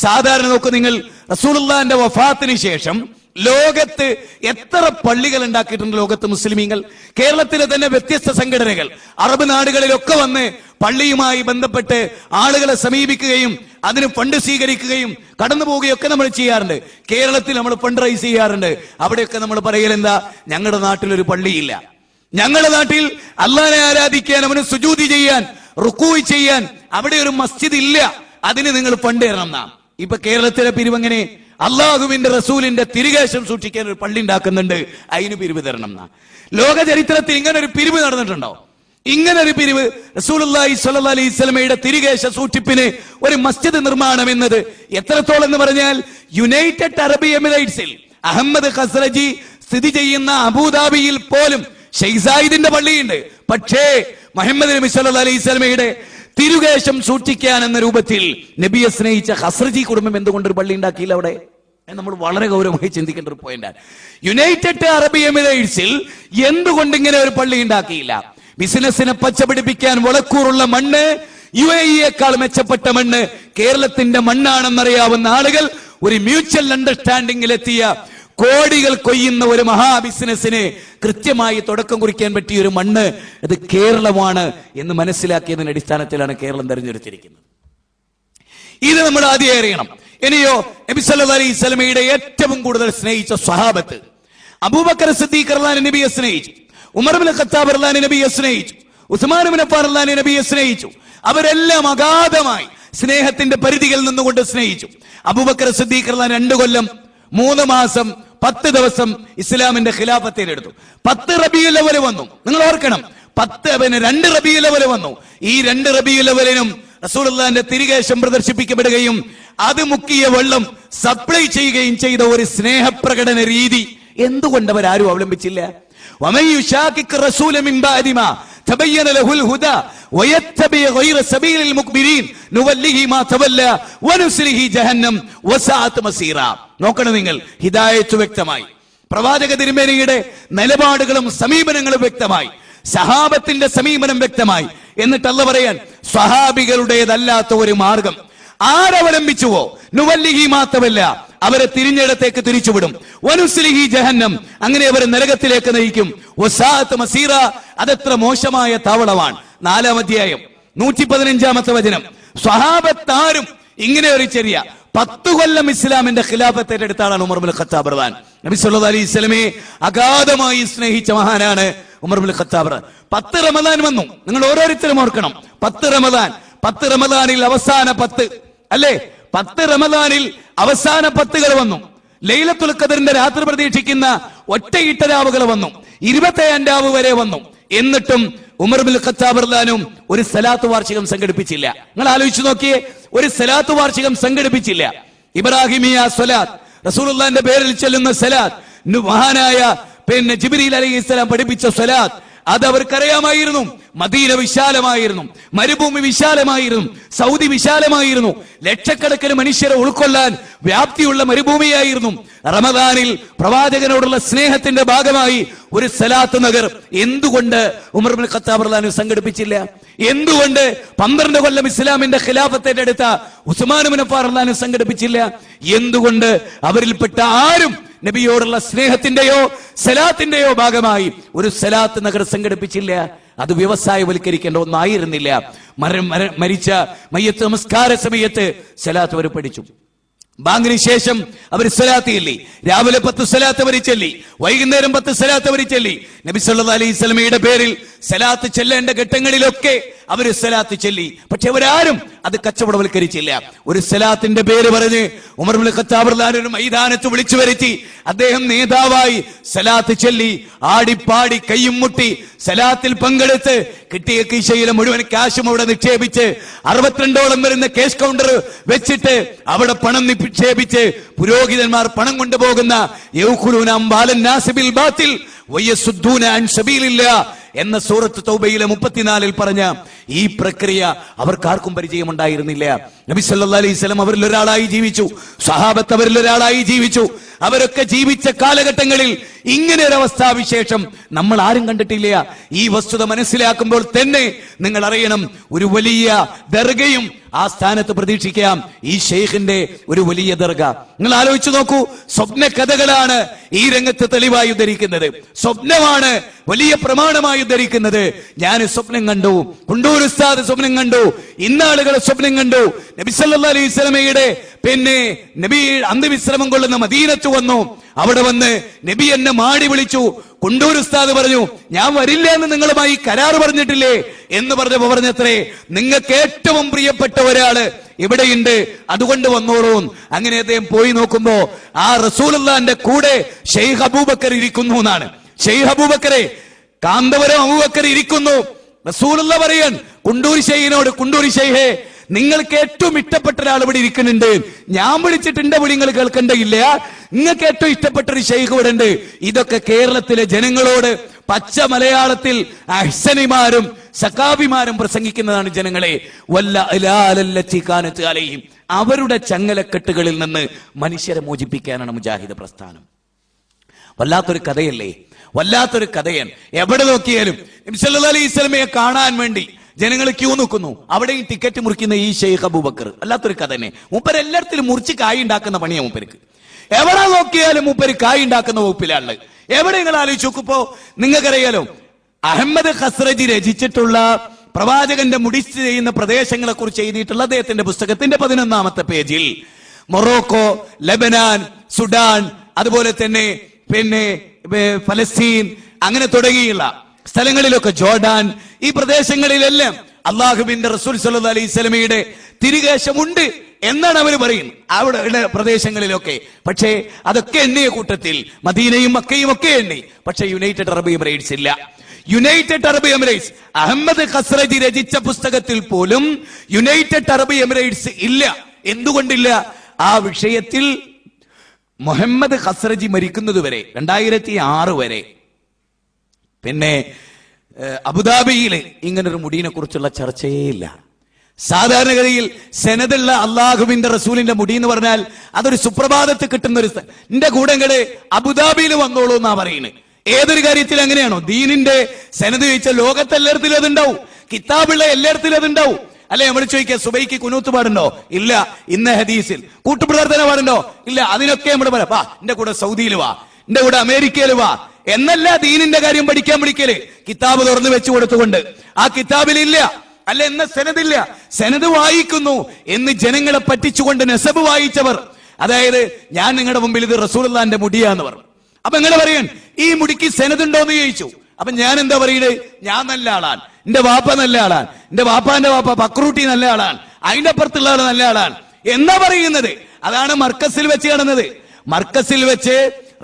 Speaker 1: സാധാരണ നോക്കൂ നിങ്ങൾ, റസൂലുള്ളാഹിന്റെ വഫാത്തിന് ശേഷം ലോകത്ത് എത്ര പള്ളികൾ ഉണ്ടാക്കിയിട്ടുണ്ട് ലോകത്ത് മുസ്ലിമീങ്ങൾ. കേരളത്തിലെ തന്നെ വ്യത്യസ്ത സംഘടനകൾ അറബ് നാടുകളിലൊക്കെ വന്ന് പള്ളിയുമായി ബന്ധപ്പെട്ട് ആളുകളെ സമീപിക്കുകയും അതിന് ഫണ്ട് സ്വീകരിക്കുകയും കടന്നു പോവുകയൊക്കെ നമ്മൾ ചെയ്യാറുണ്ട്. കേരളത്തിൽ നമ്മൾ ഫണ്ട് റൈസ് ചെയ്യാറുണ്ട്. അവിടെയൊക്കെ നമ്മൾ പറയലെന്താ, ഞങ്ങളുടെ നാട്ടിലൊരു പള്ളിയില്ല, ഞങ്ങളുടെ നാട്ടിൽ അള്ളാഹനെ ആരാധിക്കാൻ, അവന് സുജൂദി ചെയ്യാൻ, റുക്കൂ ചെയ്യാൻ അവിടെ ഒരു മസ്ജിദ് ഇല്ല, അതിന് നിങ്ങൾ ഫണ്ട് തരണം എന്നാ. ഇപ്പൊ കേരളത്തിലെ പിരിവെങ്ങനെ? അള്ളാഹുവിന്റെ റസൂലിന്റെ തിരുകേശം സൂക്ഷിക്കാൻ ഒരു പള്ളി ഉണ്ടാക്കുന്നുണ്ട്, അതിന് പിരിവ് തരണം എന്നാ. ലോക ചരിത്രത്തിൽ ഇങ്ങനെ ഒരു പിരിവ് നടന്നിട്ടുണ്ടോ? ഇങ്ങനെ ഒരു പിരിവ്, റസൂലുള്ളാഹി സ്വല്ലല്ലാഹു അലൈഹി വസല്ലമയുടെ തിരുകേശ സൂക്ഷിപ്പിന് ഒരു മസ്ജിദ് നിർമ്മാണം എന്നത് എത്രത്തോളം എന്ന് പറഞ്ഞാൽ, യുണൈറ്റഡ് അറബ് എമിറേറ്റ്സിൽ അഹമ്മദ് ഖസ്റജി സ്ഥിതി ചെയ്യുന്ന അബുദാബിയിൽ പോലും ഷെയ്ഖ് സായിദിന്റെ പള്ളിയുണ്ട്. പക്ഷേ മുഹമ്മദ് നബി സല്ലല്ലാഹു അലൈഹി വസല്ലമയുടെ തിരുകേശം സൂക്ഷിക്കാൻ എന്ന രൂപത്തിൽ നബിയെ സ്നേഹിച്ച ഖസ്റജി കുടുംബം എന്തുകൊണ്ട് ഒരു പള്ളി ഉണ്ടാക്കിയില്ല അവിടെ? നമ്മൾ വളരെ ഗൗരവമായി ചിന്തിക്കേണ്ട ഒരു പോയിന്റാണ്. യുണൈറ്റഡ് അറബ് എമിറേറ്റ്സിൽ എന്തുകൊണ്ട് ഇങ്ങനെ ഒരു പള്ളി ഉണ്ടാക്കിയില്ല? ബിസിനസിനെ പച്ചപിടിപ്പിക്കാൻ വളക്കൂറുള്ള മണ്ണ്, UAE-യേക്കാൾ മെച്ചപ്പെട്ട മണ്ണ് കേരളത്തിന്റെ മണ്ണാണെന്നറിയാവുന്ന ആളുകൾ ഒരു മ്യൂച്വൽ അണ്ടർസ്റ്റാൻഡിംഗിലെത്തിയ കോടികൾ കൊയ്യുന്ന ഒരു മഹാ ബിസിനസിന് കൃത്യമായി തുടക്കം കുറിക്കാൻ പറ്റിയ ഒരു മണ്ണ് അത് കേരളമാണ് എന്ന് മനസ്സിലാക്കിയതിന്റെ അടിസ്ഥാനത്തിലാണ് കേരളം തെരഞ്ഞെടുത്തിരിക്കുന്നത്. ഇത് നമ്മൾ ആദ്യം അറിയണം. ഇനിയോ, നബി സല്ലല്ലാഹു അലൈഹി വസല്ലമയുടെ ഏറ്റവും കൂടുതൽ സ്നേഹിച്ച സ്വഹാബത്ത്, അബൂബക്കർ സിദ്ദീഖ് റളിയല്ലാഹു അൻഹു നബിയെ സ്നേഹിച്ചു. ഉമർ ഇബ്നുൽ ഖത്താബ് റളിയല്ലാഹു നബിയെ സ്നേഹിച്ചു, ഉസ്മാൻ ഇബ്നു അഫ്ഫാൻ റളിയല്ലാഹു നബിയെ സ്നേഹിച്ചു. അവരെല്ലാം അഗാധമായി സ്നേഹത്തിന്റെ പരിധികളിൽ നിന്നുകൊണ്ട് സ്നേഹിച്ചു. അബൂബക്കർ സിദ്ദീഖ് റളിയല്ലാഹു 2 കൊല്ലം 3 മാസം 10 ദിവസം ഇസ്ലാമിന്റെ ഖിലാഫത്തിലെടുത്തു. 10 റബീഉൽ അവ്വൽ വന്നു. നിങ്ങൾ ഓർക്കണം, 2 റബീഉൽ അവ്വൽ വന്നു. ഈ 2 റബീഉൽ അവ്വലിനും റസൂലുള്ളാഹിന്റെ തിരികേശം പ്രദർശിപ്പിക്കപ്പെടുകയും അത് മുക്കിയ വെള്ളം സപ്ലൈ ചെയ്യുകയും ചെയ്ത ഒരു സ്നേഹപ്രകടന രീതി എന്തുകൊണ്ട് അവരാരും അവലംബിച്ചില്ല? വമൻ യുശാഖിഖ് റസൂല മിൻ ബഅദി മാ തബയ്യന ലഹുൽ ഹുദാ വയത്തബി ഗൈറ സബീലിൽ മുഖ്ബിരീൻ നുവല്ലിഹി മാ തവല്ല വനുസ്ലിഹി ജഹന്നം വസഅത് മസീറ. നോക്കണം നിങ്ങൾ, ഹിദായത്ത് വ്യക്തമായി, പ്രവാചക തിരുമേനിയുടെ നിലപാടുകളും സമീപനങ്ങളും വ്യക്തമായി, സഹാബത്തിന്റെ സമീപനം വ്യക്തമായി. എന്നിട്ട് അല്ലാഹു പറയാൻ, സ്വഹാബികളുടേതല്ലാത്ത ഒരു മാർഗം ആരവലംബിച്ചുവോ നുവല്ലിഹി മാ തവല്ല, അവരെ തിരിഞ്ഞിടത്തേക്ക് തിരിച്ചുവിടും. വനുസ്ലിഹി ജഹന്നം, അങ്ങനെ അവരെ നരകത്തിലേക്ക് നയിക്കും. വസഅത് മസീറ, അതെത്ര മോശമായ താവളമാണ്. 4-ാം അധ്യായം 115-ാമത്തെ വചനം. സ്വഹാബത്താരും ഇങ്ങനെ ഒരു ചെറിയ 10 കൊല്ലം ഇസ്ലാമിന്റെ ഖിലാഫത്ത് ഏറ്റെടുത്ത ആളാണ് ഉമർ ഇബ്നുൽ ഖത്താബ് റളിയല്ലാഹു അൻഹു. നബി സല്ലല്ലാഹു അലൈഹി വസല്ലമയെ അഗാധമായി സ്നേഹിച്ച മഹാനാണ് ഉമർ ഇബ്നുൽ ഖത്താബ്. 10 റമദാൻ വന്നു. നിങ്ങൾ ഓരോരുത്തരും ഓർക്കണം, 10 റമദാനിൽ അവസാന 10 അല്ലേ, 10 റമദാനിൽ അവസാന 10 വന്നു. ലൈലത്തുൽ ഖദറിന്റെ രാത്രി പ്രതീക്ഷിക്കുന്ന ഒറ്റയിട്ട രാവുകൾ വന്നു. 27 രാവ് വരെ വന്നു. എന്നിട്ടും ഉമർ ഇബ്നുൽ ഖത്താബ് റളിയല്ലാഹു അൻഹു ഒരു സലാത്ത് വാർഷികം സംഘടിപ്പിച്ചില്ല. നിങ്ങൾ ആലോചിച്ചു നോക്കിയേ, ഒരു സലാത്ത് വാർഷികം സംഘടിപ്പിച്ചില്ല. ഇബ്രാഹിമിയ സ്വലാത്ത്, റസൂലുള്ളാഹിന്റെ പേരിൽ ചൊല്ലുന്ന സലാത്ത്, മഹാനായ ജിബ്രീൽ അലൈഹിസ്സലാം പഠിപ്പിച്ച സ്വലാത്ത്, അത് അവർക്കറിയാമായിരുന്നു. മദീന വിശാലമായിരുന്നു, മരുഭൂമി വിശാലമായിരുന്നു, സൗദി വിശാലമായിരുന്നു, ലക്ഷക്കണക്കിന് മനുഷ്യരെ ഉൾക്കൊള്ളാൻ വ്യാപ്തിയുള്ള മരുഭൂമിയായിരുന്നു. റമദാനിൽ പ്രവാചകനോടുള്ള സ്നേഹത്തിന്റെ ഭാഗമായി ഒരു സലാത്ത് നഗർ എന്തുകൊണ്ട് ഉമർ ഇബ്നുൽ ഖത്താബ് റളിയല്ലാഹു അൻഹു സംഘടിപ്പിച്ചില്ല? എന്തുകൊണ്ട് 12 കൊല്ലം ഇസ്ലാമിന്റെ ഖിലാഫത്ത് എടുത്ത ഉസ്മാൻ ഇബ്നു അഫ്ഫാൻ റളിയല്ലാഹു അൻഹു സംഘടിപ്പിച്ചില്ല? എന്തുകൊണ്ട് അവരിൽപ്പെട്ട ആരും നബിയോടുള്ള സ്നേഹത്തിന്റെയോ സലാത്തിന്റെയോ ഭാഗമായി ഒരു സലാത്ത് നഗർ സംഘടിപ്പിച്ചില്ല? അത് വ്യവസായവൽക്കരിക്കേണ്ട ഒന്നായിരുന്നില്ല. മരിച്ച മയ്യത്ത് നമസ്കാര സമയത്ത് സലാത്ത് അവർ പഠിച്ചു. ബാങ്കിന് ശേഷം അവർ സ്വലാത്ത് ചൊല്ലി. രാവിലെ 10 സ്വലാത്ത് അവർ ചൊല്ലി, വൈകുന്നേരം 10 സ്വലാത്ത് അവർ ചൊല്ലി. നബി സല്ലല്ലാഹു അലൈഹി വസല്ലമയുടെ പേരിൽ സ്വലാത്ത് ചെല്ലേണ്ട ഘട്ടങ്ങളിലൊക്കെ അവർ സ്വലാത്ത് ചൊല്ലി. പക്ഷെ അവരാരും അത് കച്ചവടവൽക്കരിച്ചില്ല. ഒരു സ്വലാത്തിന്റെ പേര് പറഞ്ഞ് ഉമർ ഇബ്നുൽ ഖത്താബ് റളിയല്ലാഹു അൻഹു മൈതാനത്ത് വിളിച്ചു വരുത്തി. അദ്ദേഹം നേതാവായി സ്വലാത്ത് ചൊല്ലി, ആടിപ്പാടി കയ്യും മുട്ടി സ്വലാത്തിൽ പങ്കെടുത്ത് കിട്ടിയ കീശയിലെ മുഴുവൻ ക്യാഷും അവിടെ നിക്ഷേപിച്ച് 62ഓളം വരുന്ന കേഷ് കൗണ്ടർ വെച്ചിട്ട് അവിടെ പണം നിക്ഷേപിച്ച് പുരോഹിതന്മാർ പണം കൊണ്ടുപോകുന്ന യൗഖുലൂന അംവാലൻ നാസ് ബിൽ ബാത്തിൽ വയസുദ്ദൂന അൻ സബീലില്ലാഹ് എന്ന സൂറത്ത് തൗബയിലെ 34-ൽ പറഞ്ഞ ഈ പ്രക്രിയ അവർക്കാർക്കും പരിചയമുണ്ടായിരുന്നില്ല. നബി സല്ലല്ലാഹു അലൈഹി വസല്ലം അവരിൽ ഒരാളായി ജീവിച്ചു, സ്വഹാബത്ത് അവരിൽ ഒരാളായി ജീവിച്ചു. അവരൊക്കെ ജീവിച്ച കാലഘട്ടങ്ങളിൽ ഇങ്ങനെ ഒരു അവസ്ഥാവിശേഷം നമ്മൾ ആരും കണ്ടിട്ടില്ല. ഈ വസ്തുത മനസ്സിലാക്കുമ്പോൾ തന്നെ നിങ്ങൾ അറിയണം, ഒരു വലിയ ദർഗയും ആ സ്ഥാനത്ത് പ്രതീക്ഷിക്കാം. ഈ ഷെയ്ഖിന്റെ ഒരു വലിയ ദർഗ നിങ്ങൾ ആലോചിച്ചു നോക്കൂ. സ്വപ്ന കഥകളാണ് ഈ രംഗത്ത് തെളിവായി ഉദ്ധരിക്കുന്നത്, സ്വപ്നമാണ് വലിയ പ്രമാണമായി ഉദ്ധരിക്കുന്നത്. ഞാൻ സ്വപ്നം കണ്ടു, കുണ്ടൂർ ഉസ്താദ് സ്വപ്നം കണ്ടു, ഇന്നാളുകൾ സ്വപ്നം കണ്ടു. നബി സല്ലല്ലാഹു അലൈഹി വസല്ലമയുടെ നബി അന്ത്യവിശ്രമം കൊള്ളുന്ന മദീനത്ത് വന്നു. അവിടെ വന്ന് നബി എന്നെ മാടി വിളിച്ചു. കുണ്ടൂർ ഉസ്താദ് പറഞ്ഞു, ഞാൻ വരില്ല എന്ന് നിങ്ങളുമായി കരാർ പറഞ്ഞിട്ടില്ലേ എന്ന് പറഞ്ഞത്രേ, നിങ്ങൾക്ക് ഏറ്റവും പ്രിയപ്പെട്ട ഒരാള് ഇവിടെയുണ്ട്, അതുകൊണ്ട് വന്നോളൂ. അങ്ങനെ അദ്ദേഹം പോയി നോക്കുമ്പോ ആ റസൂലുള്ളാഹിന്റെ കൂടെ ഷെയ്ഖ് അബൂബക്കർ ഇരിക്കുന്നു എന്നാണ്. ഷെയ്ഖ് അബൂബക്കറെ, കാന്തപുരം അബൂബക്കർ ഇരിക്കുന്നു. റസൂലുള്ളാഹി പറയാൻ കുണ്ടൂർ ഷെയ്ഖിനോട്, കുണ്ടൂർ ഷെയ്ഖേ, നിങ്ങൾക്ക് ഏറ്റവും ഇഷ്ടപ്പെട്ട ഒരാൾ ഇവിടെ ഇരിക്കുന്നുണ്ട്, ഞാൻ വിളിച്ചിട്ട് എന്റെ വിളി നിങ്ങൾ കേൾക്കണ്ടയില്ല, നിങ്ങൾക്ക് ഏറ്റവും ഇഷ്ടപ്പെട്ട ഒരു ഷെയ്ഖ് ഇവിടെ ഉണ്ട്. ഇതൊക്കെ കേരളത്തിലെ ജനങ്ങളോട് പച്ച മലയാളത്തിൽ അഹ്സനിമാരും സഖാബിമാരും പ്രസംഗിക്കുന്നതാണ്. ജനങ്ങളെ അലൈഹിം, അവരുടെ ചങ്ങലക്കെട്ടുകളിൽ നിന്ന് മനുഷ്യരെ മോചിപ്പിക്കാനാണ് മുജാഹിദ് പ്രസ്ഥാനം. വല്ലാത്തൊരു കഥയല്ലേ, വല്ലാത്തൊരു കഥയാണ്. എവിടെ നോക്കിയാലും നബി സല്ലല്ലാഹു അലൈഹി വസല്ലമയെ കാണാൻ വേണ്ടി ജനങ്ങൾ ക്യൂ നിൽക്കുന്നു. അവിടെയും ടിക്കറ്റ് മുറിക്കുന്ന ഈ ഷെയ്ഖ് അബൂബക്കർ, വല്ലാത്തൊരു കഥ തന്നെ. മൂപ്പര് എല്ലായിടത്തിലും മുറിച്ച് കായ് ഉണ്ടാക്കുന്ന പണിയാണ് മൂപ്പർക്ക്. എവിടെ നോക്കിയാലും മൂപ്പര് കായ് ഉണ്ടാക്കുന്ന വകുപ്പിലാണ്. എവിടെ നിങ്ങൾ ആലോചിച്ച് നോക്കുമ്പോ നിങ്ങൾക്കറിയാലോ, അഹമ്മദ് ഖസ്റജി രചിച്ചിട്ടുള്ള പ്രവാചകന്റെ മുടി ചെയ്യുന്ന പ്രദേശങ്ങളെ കുറിച്ച് എഴുതിയിട്ടുള്ള അദ്ദേഹത്തിന്റെ പുസ്തകത്തിന്റെ 11-ാമത്തെ പേജിൽ മൊറോക്കോ, ലബനാൻ, സുഡാൻ, അതുപോലെ തന്നെ ഫലസ്തീൻ, അങ്ങനെ തുടങ്ങിയുള്ള സ്ഥലങ്ങളിലൊക്കെ, ജോർഡാൻ, ഈ പ്രദേശങ്ങളിലെല്ലാം അള്ളാഹുവിന്റെ റസൂൽ സല്ലല്ലാഹു അലൈഹി വസല്ലമയുടെ തിരുകേശമുണ്ട് എന്നാണ് അവർ പറയുന്നത്, അവിടെ പ്രദേശങ്ങളിലൊക്കെ. പക്ഷേ അതൊക്കെ എണ്ണിയ കൂട്ടത്തിൽ മദീനയും മക്കയും ഒക്കെ എണ്ണി. പക്ഷേ യുണൈറ്റഡ് അറബ് എമിറേറ്റ്സ് ഇല്ല. United Arab Emirates Ahmed Khazraji രചിച്ച പുസ്തകത്തിൽ പോലും യുണൈറ്റഡ് അറബ് എമിറേറ്റ്സ് ഇല്ല. എന്തുകൊണ്ടില്ല? ആ വിഷയത്തിൽ മുഹമ്മദ് ഖസ്റജി മരിക്കുന്നത് വരെ 2006 വരെ പിന്നെ അബുദാബിയിൽ ഇങ്ങനൊരു മുടിയെ കുറിച്ചുള്ള ചർച്ചയേ ഇല്ല. സാധാരണഗതിയിൽ സെനതുള്ള അള്ളാഹുവിന്റെ റസൂലിന്റെ മുടി എന്ന് പറഞ്ഞാൽ അതൊരു സുപ്രഭാതത്തിൽ കിട്ടുന്ന ഒരു എന്റെ കൂടങ്ങള് അബുദാബിയിൽ വന്നോളൂ എന്നാ പറയുന്നത്. ഏതൊരു കാര്യത്തിൽ അങ്ങനെയാണോ? ദീനിന്റെ സെനത് ചോദിച്ച ലോകത്തെല്ലായിടത്തിലും അതുണ്ടാവും, കിതാബുള്ള എല്ലായിടത്തിലും അതുണ്ടാവും. അല്ലെ, നമ്മൾ ചോദിക്കുക സുബൈക്ക് കുനൂത്ത് പാടുണ്ടോ? ഇല്ല. ഇന്ന ഹദീസിൽ കൂട്ടുപ്രാർത്ഥന പാടുണ്ടോ? ഇല്ല. അതിനൊക്കെ നമ്മൾ പറയാം, വാ എന്റെ കൂടെ സൗദിയിൽ വാ, എന്റെ കൂടെ അമേരിക്കയിൽ വാ എന്നല്ല ദീനിന്റെ കാര്യം പഠിക്കാൻ വിളിക്കല്. കിതാബ് തുറന്നു വെച്ചു കൊടുത്തുകൊണ്ട് ആ കിതാബിൽ ഇല്ല, അല്ല എന്ന സെനദില്ല, സെനത് വായിക്കുന്നു എന്ന് ജനങ്ങളെ പറ്റിച്ചുകൊണ്ട് നെസബ് വായിച്ചവർ, അതായത് ഞാൻ നിങ്ങളുടെ മുമ്പിൽ ഇത് റസൂലുള്ളാഹിന്റെ മുടിയാന്ന് പറഞ്ഞു. അപ്പൊ നിങ്ങൾ പറയാൻ ഈ മുടിക്ക് സെനതുണ്ടോ എന്ന് ചോദിച്ചു. അപ്പൊ ഞാൻ എന്താ പറയുന്നത്? ഞാൻ നല്ല ആളാണ്, എന്റെ വാപ്പ നല്ല ആളാണ്, എന്റെ വാപ്പാന്റെ വാപ്പ ബക്രൂട്ടി നല്ല ആളാണ്, അതിന്റെ അപ്പുറത്തുള്ള ആള് നല്ല ആളാണ് എന്നാ പറയുന്നത്. അതാണ് മർക്കസിൽ വെച്ച് കാണുന്നത്. മർക്കസിൽ വെച്ച്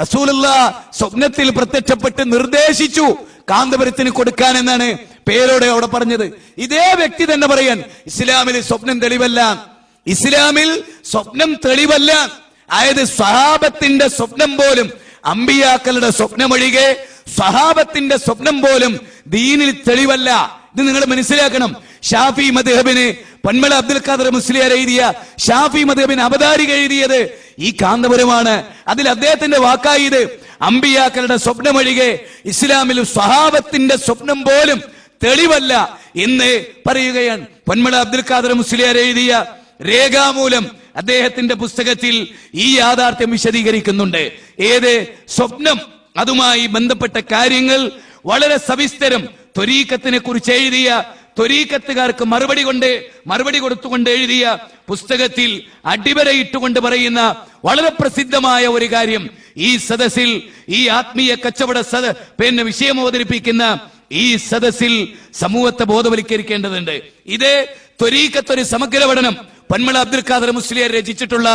Speaker 1: റസൂലുള്ളാഹ് സ്വപ്നത്തിൽ പ്രത്യക്ഷപ്പെട്ട് നിർദ്ദേശിച്ചു കാന്തപുരത്തിന് കൊടുക്കാൻ എന്നാണ് പേരോടെ അവിടെ പറഞ്ഞത്. ഇതേ വ്യക്തി തന്നെ പറയാൻ ഇസ്ലാമിൽ സ്വപ്നം തെളിവല്ല, ഇസ്ലാമിൽ സ്വപ്നം തെളിവല്ല. അതായത് സ്വഹാബത്തിന്റെ സ്വപ്നം പോലും, അമ്പിയാക്കളുടെ സ്വപ്നമൊഴികെ സ്വഹാബത്തിന്റെ സ്വപ്നം പോലും ദീനിൽ തെളിവല്ല. ഇത് നിങ്ങൾ മനസ്സിലാക്കണം. ഷാഫി മദ്ഹബിന് പൊന്മള അബ്ദുൽ ഖാദർ മുസ്ലിയാർ എഴുതിയ ഷാഫി മദ്ഹബിന് അവതാരിക എഴുതിയത് ഈ കാന്തപുരമാണ്. അതിൽ അദ്ദേഹത്തിന്റെ വാക്കായത് അമ്പിയാക്കളുടെ സ്വപ്നമൊഴികെ ഇസ്ലാമിൽ സ്വഹാബത്തിന്റെ സ്വപ്നം പോലും തെളിവല്ല എന്ന് പറയുകയാണ്. പൊന്മള അബ്ദുൽ ഖാദർ മുസ്ലിയാർ എഴുതിയ രേഖാമൂലം അദ്ദേഹത്തിന്റെ പുസ്തകത്തിൽ ഈ യാഥാർത്ഥ്യം വിശദീകരിക്കുന്നുണ്ട്. ഏത് സ്വപ്നം, അതുമായി ബന്ധപ്പെട്ട കാര്യങ്ങൾ വളരെ സവിസ്തരം ത്വരീഖത്തിനെ കുറിച്ച് എഴുതിയ, ത്വരീഖത്തുകാർക്ക് മറുപടി കൊടുത്തുകൊണ്ട് എഴുതിയ പുസ്തകത്തിൽ അടിവരയിട്ടുകൊണ്ട് പറയുന്ന വളരെ പ്രസിദ്ധമായ ഒരു കാര്യം, ഈ സദസ്സിൽ, ഈ ആത്മീയ കച്ചവട വിഷയം അവതരിപ്പിക്കുന്ന ഈ സദസ്സിൽ സമൂഹത്തെ ബോധവൽക്കരിക്കേണ്ടതുണ്ട്. ഇത് ത്വരീഖത്ത് ഒരു സമഗ്ര പഠനം പൊന്മള അബ്ദുൽ ഖാദർ മുസ്ലിയാർ രചിച്ചിട്ടുള്ള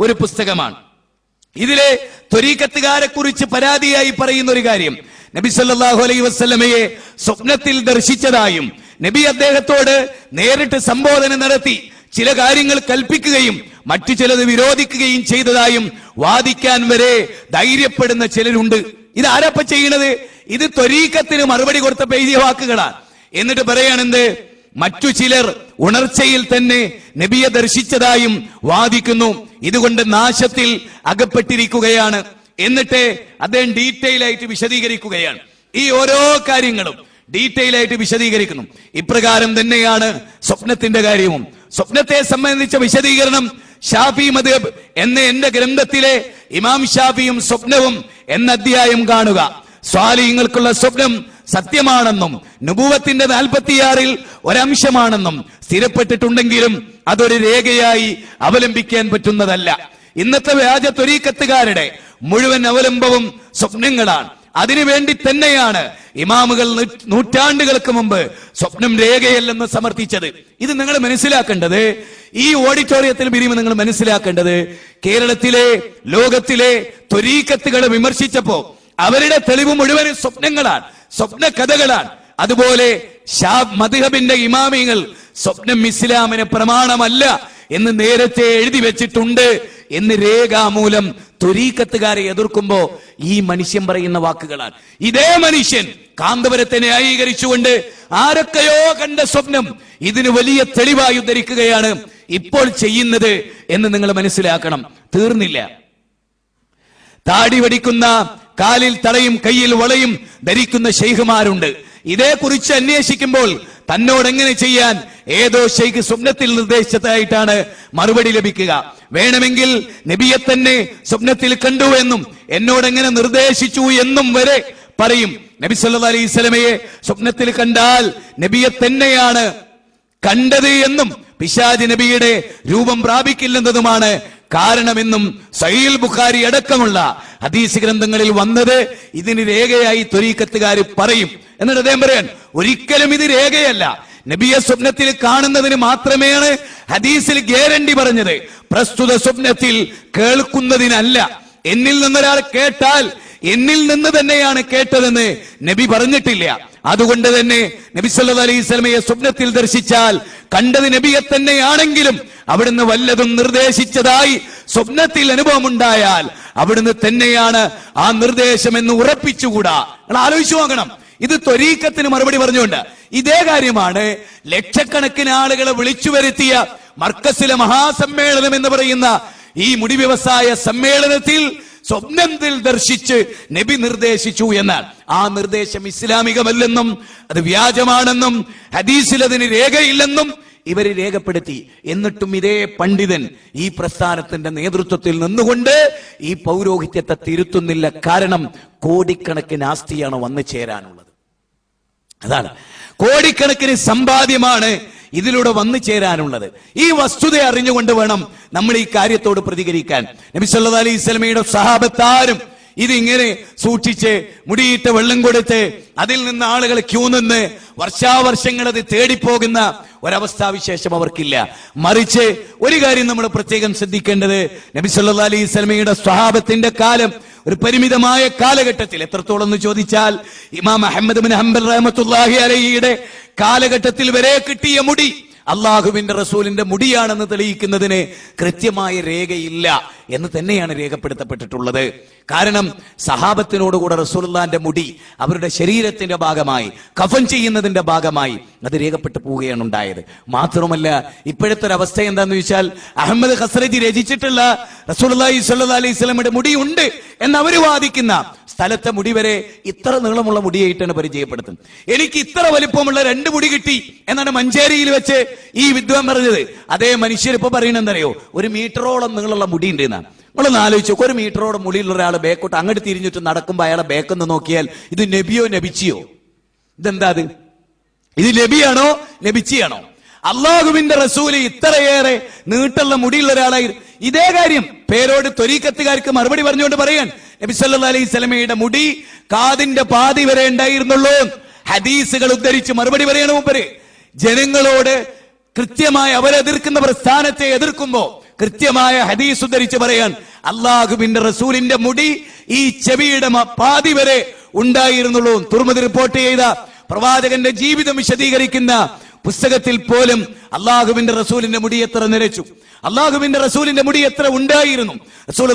Speaker 1: ഒരു പുസ്തകമാണ്. ഇതിലെ ത്വരീഖത്തുകാരെ കുറിച്ച് പരാതിയായി പറയുന്ന ഒരു കാര്യം, നബി സല്ലല്ലാഹു അലൈഹി വസല്ലമയെ സ്വപ്നത്തിൽ ദർശിച്ചതായും നബി അദ്ദേഹത്തോട് നേരിട്ട് സംബോധന നടത്തി ചില കാര്യങ്ങൾ കൽപ്പിക്കുകയും മറ്റു ചിലത് വിരോധിക്കുകയും ചെയ്തതായും വാദിക്കാൻ വരെ ധൈര്യപ്പെടുന്ന ചിലരുണ്ട്. ഇത് ആരപ്പ ചെയ്യണത്? ഇത് ത്വരീഖത്തിന് മറുപടി കൊടുത്ത എഴുതിയ വാക്കുകളാണ്. എന്നിട്ട് പറയാണെന്ത്, മറ്റു ചിലർ ഉണർച്ചയിൽ തന്നെ നബിയെ ദർശിച്ചതായും വാദിക്കുന്നു. ഇതുകൊണ്ട് നാശത്തിൽ അകപ്പെട്ടിരിക്കുകയാണ്. എന്നിട്ട് അദ്ദേഹം ഡീറ്റെയിൽ ആയിട്ട് വിശദീകരിക്കുകയാണ്. ഈ ഓരോ കാര്യങ്ങളും ഡീറ്റെയിൽ ആയിട്ട് വിശദീകരിക്കുന്നു. ഇപ്രകാരം തന്നെയാണ് സ്വപ്നത്തിന്റെ കാര്യവും. സ്വപ്നത്തെ സംബന്ധിച്ച വിശദീകരണം ഷാഫി മദ്ഹബ് എന്ന എന്റെ ഗ്രന്ഥത്തിലെ ഇമാം ഷാഫിയും സ്വപ്നവും എന്ന അധ്യായം കാണുക. സ്വാലിഹീങ്ങൾക്കുള്ള സ്വപ്നം സത്യമാണെന്നും നുബുവത്തിന്റെ 46-ൽ ഒരംശമാണെന്നും സ്ഥിരപ്പെട്ടിട്ടുണ്ടെങ്കിലും അതൊരു രേഖയായി അവലംബിക്കാൻ പറ്റുന്നതല്ല. ഇന്നത്തെ വ്യാജ ത്വരീഖത്തുകാരുടെ മുഴുവൻ അവലംബവും സ്വപ്നങ്ങളാണ്. അതിനുവേണ്ടി തന്നെയാണ് ഇമാമുകൾ നൂറ്റാണ്ടുകൾക്ക് മുമ്പ് സ്വപ്നം രേഖയല്ലെന്ന് സമർത്ഥിച്ചത്. ഇത് നിങ്ങൾ മനസ്സിലാക്കേണ്ടത്, ഈ ഓഡിറ്റോറിയത്തിൽ പിരിയുമ്പോൾ നിങ്ങൾ മനസ്സിലാക്കേണ്ടത്, കേരളത്തിലെ ലോകത്തിലെ ത്വരീഖത്തുകളെ വിമർശിച്ചപ്പോ അവരുടെ തെളിവ് മുഴുവൻ സ്വപ്നങ്ങളാണ്, സ്വപ്ന കഥകളാണ്. അതുപോലെ മദ്ഹബിന്റെ ഇമാമിങ്ങൾ സ്വപ്നം ഇസ്ലാമിന് പ്രമാണമല്ല എന്ന് നേരത്തെ എഴുതി വെച്ചിട്ടുണ്ട് എന്ന് രേഖാമൂലം ത്വരീഖത്തുകാരെ എതിർക്കുമ്പോ ഈ മനുഷ്യൻ പറയുന്ന വാക്കുകളാണ്. ഇതേ മനുഷ്യൻ കാന്തപുരത്തെ ന്യായീകരിച്ചുകൊണ്ട് ആരൊക്കെയോ കണ്ട സ്വപ്നം ഇതിന് വലിയ തെളിവായി ഉദ്ധരിക്കുകയാണ് ഇപ്പോൾ ചെയ്യുന്നത് എന്ന് നിങ്ങൾ മനസ്സിലാക്കണം. തീർന്നില്ല. താടി വടിക്കുന്ന, കാലിൽ തടയും കയ്യിൽ വളയും ധരിക്കുന്ന ശൈഖുമാരുണ്ട്. ഇതേക്കുറിച്ച് അന്വേഷിക്കുമ്പോൾ തന്നോട് എങ്ങനെ ചെയ്യാൻ ഏതോ ശൈഖ് സ്വപ്നത്തിൽ നിർദ്ദേശിച്ചതായിട്ടാണ് മറുപടി ലഭിക്കുക. വേണമെങ്കിൽ നബിയെ തന്നെ സ്വപ്നത്തിൽ കണ്ടു എന്നും എന്നോട് എങ്ങനെ നിർദ്ദേശിച്ചു എന്നും വരെ പറയും. നബി സല്ലല്ലാഹു അലൈഹി വസല്ലമയെ സ്വപ്നത്തിൽ കണ്ടാൽ നബിയെ തന്നെയാണ് കണ്ടത് എന്നും പിശാച് നബിയുടെ രൂപം പ്രാപിക്കില്ലെന്നതുമാണ് കാരണമെന്നും സഹീഹ് ബുഖാരി അടക്കമുള്ള ഹദീസ് ഗ്രന്ഥങ്ങളിൽ വന്നത് ഇതിന് രേഖയായി ത്വരീഖത്തുകാർ പറയും. എന്നിട്ട് അദ്ദേഹം പറയാൻ, ഒരിക്കലും ഇത് രേഖയല്ല. നബിയെ സ്വപ്നത്തിൽ കാണുന്നതിന് മാത്രമേയാണ് ഹദീസിൽ ഗ്യാരണ്ടി പറഞ്ഞത്. പ്രസ്തുത സ്വപ്നത്തിൽ കേൾക്കുന്നതിനല്ല. എന്നിൽ നിന്നൊരാൾ കേട്ടാൽ എന്നിൽ നിന്ന് തന്നെയാണ് കേട്ടതെന്ന് നബി പറഞ്ഞിട്ടില്ല. അതുകൊണ്ട് തന്നെ നബി സല്ലല്ലാഹു അലൈഹി വസല്ലമയെ സ്വപ്നത്തിൽ ദർശിച്ചാൽ കണ്ടത് നബിയെ തന്നെയാണെങ്കിലും അവിടുന്ന് വല്ലതും നിർദ്ദേശിച്ചതായി സ്വപ്നത്തിൽ അനുഭവമുണ്ടായാൽ അവിടുന്ന് തന്നെയാണ് ആ നിർദ്ദേശം എന്ന് ഉറപ്പിച്ചുകൂടാ. നിങ്ങൾ ആലോചിച്ചു നോക്കണം. ഇത് ത്വരീഖത്തിന് മറുപടി പറഞ്ഞുകൊണ്ട് ഇതേ കാര്യമാണ് ലക്ഷക്കണക്കിന് ആളുകളെ വിളിച്ചു വരുത്തിയ മർക്കസിലെ മഹാസമ്മേളനം എന്ന് പറയുന്ന ഈ മുടി വ്യവസായ സമ്മേളനത്തിൽ സ്വപ്നത്തിൽ ദർശിച്ച് നബി നിർദ്ദേശിച്ചു എന്നാൽ ആ നിർദ്ദേശം ഇസ്ലാമികമല്ലെന്നും അത് വ്യാജമാണെന്നും ഹദീസിൽ അതിന് രേഖയില്ലെന്നും ഇവര് രേഖപ്പെടുത്തി. എന്നിട്ടും ഇതേ പണ്ഡിതൻ ഈ പ്രസ്ഥാനത്തിന്റെ നേതൃത്വത്തിൽ നിന്നുകൊണ്ട് ഈ പൗരോഹിത്യത്തെ തിരുത്തുന്നില്ല. കാരണം കോടിക്കണക്കിന് ആസ്തിയാണ് വന്നു ചേരാനുള്ളത്. അതാണ്, കോടിക്കണക്കിന് സമ്പാദ്യമാണ് ഇതിലൂടെ വന്നു ചേരാനുള്ളത്. ഈ വസ്തുത അറിഞ്ഞുകൊണ്ട് വേണം നമ്മൾ ഈ കാര്യത്തോട് പ്രതികരിക്കാൻ. നബി സല്ലല്ലാഹു അലൈഹി വസല്ലമയുടെ സ്വഹാബത്താരും ഇതിങ്ങനെ സൂക്ഷിച്ച് മുടിയിട്ട് വെള്ളം കൊടുത്ത് അതിൽ നിന്ന് ആളുകൾ ക്യൂ നിന്ന് വർഷാവർഷങ്ങൾ അത് തേടിപ്പോകുന്ന ഒരവസ്ഥാവിശേഷം അവർക്കില്ല. മറിച്ച് ഒരു കാര്യം നമ്മൾ പ്രത്യേകം ശ്രദ്ധിക്കേണ്ടത്, നബി സല്ലല്ലാഹു അലൈഹി വസല്ലമയുടെ സ്വഹാബത്തിന്റെ കാലം ഒരു പരിമിതമായ കാലഘട്ടത്തിൽ, എത്രത്തോളം എന്ന് ചോദിച്ചാൽ ഇമാം അഹ്മദ് ബിൻ ഹംബൽ റഹ്മത്തുള്ളാഹി അലൈഹിയുടെ കാലഘട്ടത്തിൽ വരെ കിട്ടിയ മുടി അള്ളാഹുവിന്റെ റസൂലിന്റെ മുടിയാണെന്ന് തെളിയിക്കുന്നതിന് കൃത്യമായ രേഖയില്ല എന്ന് തന്നെയാണ് രേഖപ്പെടുത്തപ്പെട്ടിട്ടുള്ളത്. കാരണം സഹാബത്തിനോടുകൂടെ റസൂലുള്ളാഹിന്റെ മുടി അവരുടെ ശരീരത്തിന്റെ ഭാഗമായി കഫൻ ചെയ്യുന്നതിന്റെ ഭാഗമായി അത് രേഖപ്പെട്ടു പോവുകയാണ് ഉണ്ടായത്. മാത്രമല്ല ഇപ്പോഴത്തെ ഒരു അവസ്ഥ എന്താന്ന് ചോദിച്ചാൽ, അഹമ്മദ് ഖസ്റജി രചിച്ചിട്ടുള്ള റസൂലുള്ളാഹി സ്വല്ലല്ലാഹു അലൈഹി വസല്ലമയുടെ മുടി ഉണ്ട് എന്ന് അവർ വാദിക്കുന്ന സ്ഥലത്തെ മുടി വരെ ഇത്ര നീളമുള്ള മുടിയായിട്ടാണ് പരിചയപ്പെടുത്തുന്നത്. എനിക്ക് ഇത്ര വലിപ്പമുള്ള 2 മുടി കിട്ടി എന്നാണ് മഞ്ചേരിയിൽ വെച്ച് ഈ വിദ്വാൻ പറഞ്ഞത്. അതേ മനുഷ്യർ ഇപ്പൊ പറയണെന്തറിയോ, 1 മീറ്ററോളം നീളമുള്ള മുടി ഉണ്ട് എന്നാണ്. നമ്മളൊന്ന് ആലോചിച്ചു, 1 മീറ്ററോളം മുടിയുള്ള ഒരാൾ ബേക്കോട്ട് അങ്ങോട്ട് തിരിഞ്ഞിട്ട് നടക്കുമ്പോൾ അയാളെ ബേക്കെന്ന് നോക്കിയാൽ ഇത് നബിയോ നബിച്ചിയോ? ഇതെന്താ അത്? ഇത് നബിയാണോ നബിച്ചിയാണോ? അള്ളാഹുവിന്റെ റസൂല് ഇത്രയേറെ നീട്ടുള്ള മുടിയുള്ള ഒരാളായി. ഇതേ കാര്യം പേരോട് ത്വരീഖത്തുകാർക്ക് മറുപടി പറഞ്ഞുകൊണ്ട് പറയാൻ, നബി സല്ലല്ലാഹു അലൈഹി വസല്ലമയുടെ മുടി കാതിന്റെ പാതി വരെ ഉണ്ടായിരുന്നുള്ളൂ. ഹദീസുകൾ ഉദ്ധരിച്ച് മറുപടി പറയണ മൂപ്പര്. ജനങ്ങളോട് കൃത്യമായി അവരെതിർക്കുന്ന പ്രസ്ഥാനത്തെ എതിർക്കുമ്പോ കൃത്യമായ ഹദീസ് ഉദ്ധരിച്ച് പറയാൻ, അള്ളാഹുവിന്റെ റസൂലിന്റെ മുടി ഈ ചെവിയുടെ പാതി വരെ ഉണ്ടായിരുന്നുള്ളൂ. തുർമുദി റിപ്പോർട്ട് ചെയ്ത പ്രവാചകന്റെ ജീവിതം വിശദീകരിക്കുന്ന പുസ്തകത്തിൽ പോലും അള്ളാഹുവിന്റെ റസൂലിന്റെ മുടി എത്ര നിരച്ചു, അള്ളാഹുവിന്റെ റസൂലിന്റെ മുടി എത്ര ഉണ്ടായിരുന്നു. റസൂൽ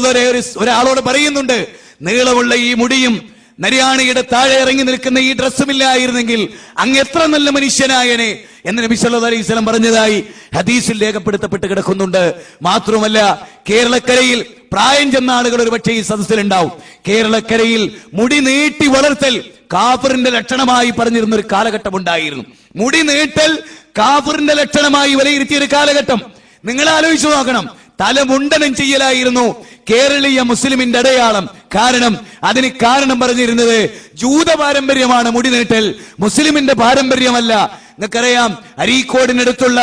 Speaker 1: ഒരാളോട് പറയുന്നുണ്ട്, നീളമുള്ള ഈ മുടിയും നരിയാണിയുടെ താഴെ ഇറങ്ങി നിൽക്കുന്ന ഈ ഡ്രസ്സുമില്ലായിരുന്നെങ്കിൽ അങ്ങ് എത്ര നല്ല മനുഷ്യനായനെ എന്ന് നബി സല്ലല്ലാഹു അലൈഹി വസല്ലം പറഞ്ഞതായി ഹദീസിൽ രേഖപ്പെടുത്തപ്പെട്ട് കിടക്കുന്നുണ്ട്. മാത്രമല്ല കേരളക്കരയിൽ പ്രായം ചെന്ന ആളുകൾ ഒരുപക്ഷെ ഈ സദസ്സിലുണ്ടാവും. കേരളക്കരയിൽ മുടി നീട്ടി വളർത്തൽ കാഫിറിന്റെ ലക്ഷണമായി പറഞ്ഞിരുന്ന ഒരു കാലഘട്ടം ഉണ്ടായിരുന്നു. മുടി നീട്ടൽ കാഫിറിന്റെ ലക്ഷണമായി വിലയിരുത്തിയ ഒരു കാലഘട്ടം നിങ്ങൾ ആലോചിച്ചു നോക്കണം. തലമുണ്ടനം ചെയ്യലായിരുന്നു കേരളീയ മുസ്ലിമിന്റെ അടയാളം. കാരണം അതിന് കാരണം പറഞ്ഞിരുന്നത് ജൂത പാരമ്പര്യമാണ് മുടി നീട്ടൽ, മുസ്ലിമിന്റെ പാരമ്പര്യമല്ല. നിങ്ങൾക്കറിയാം, അരീക്കോടിനടുത്തുള്ള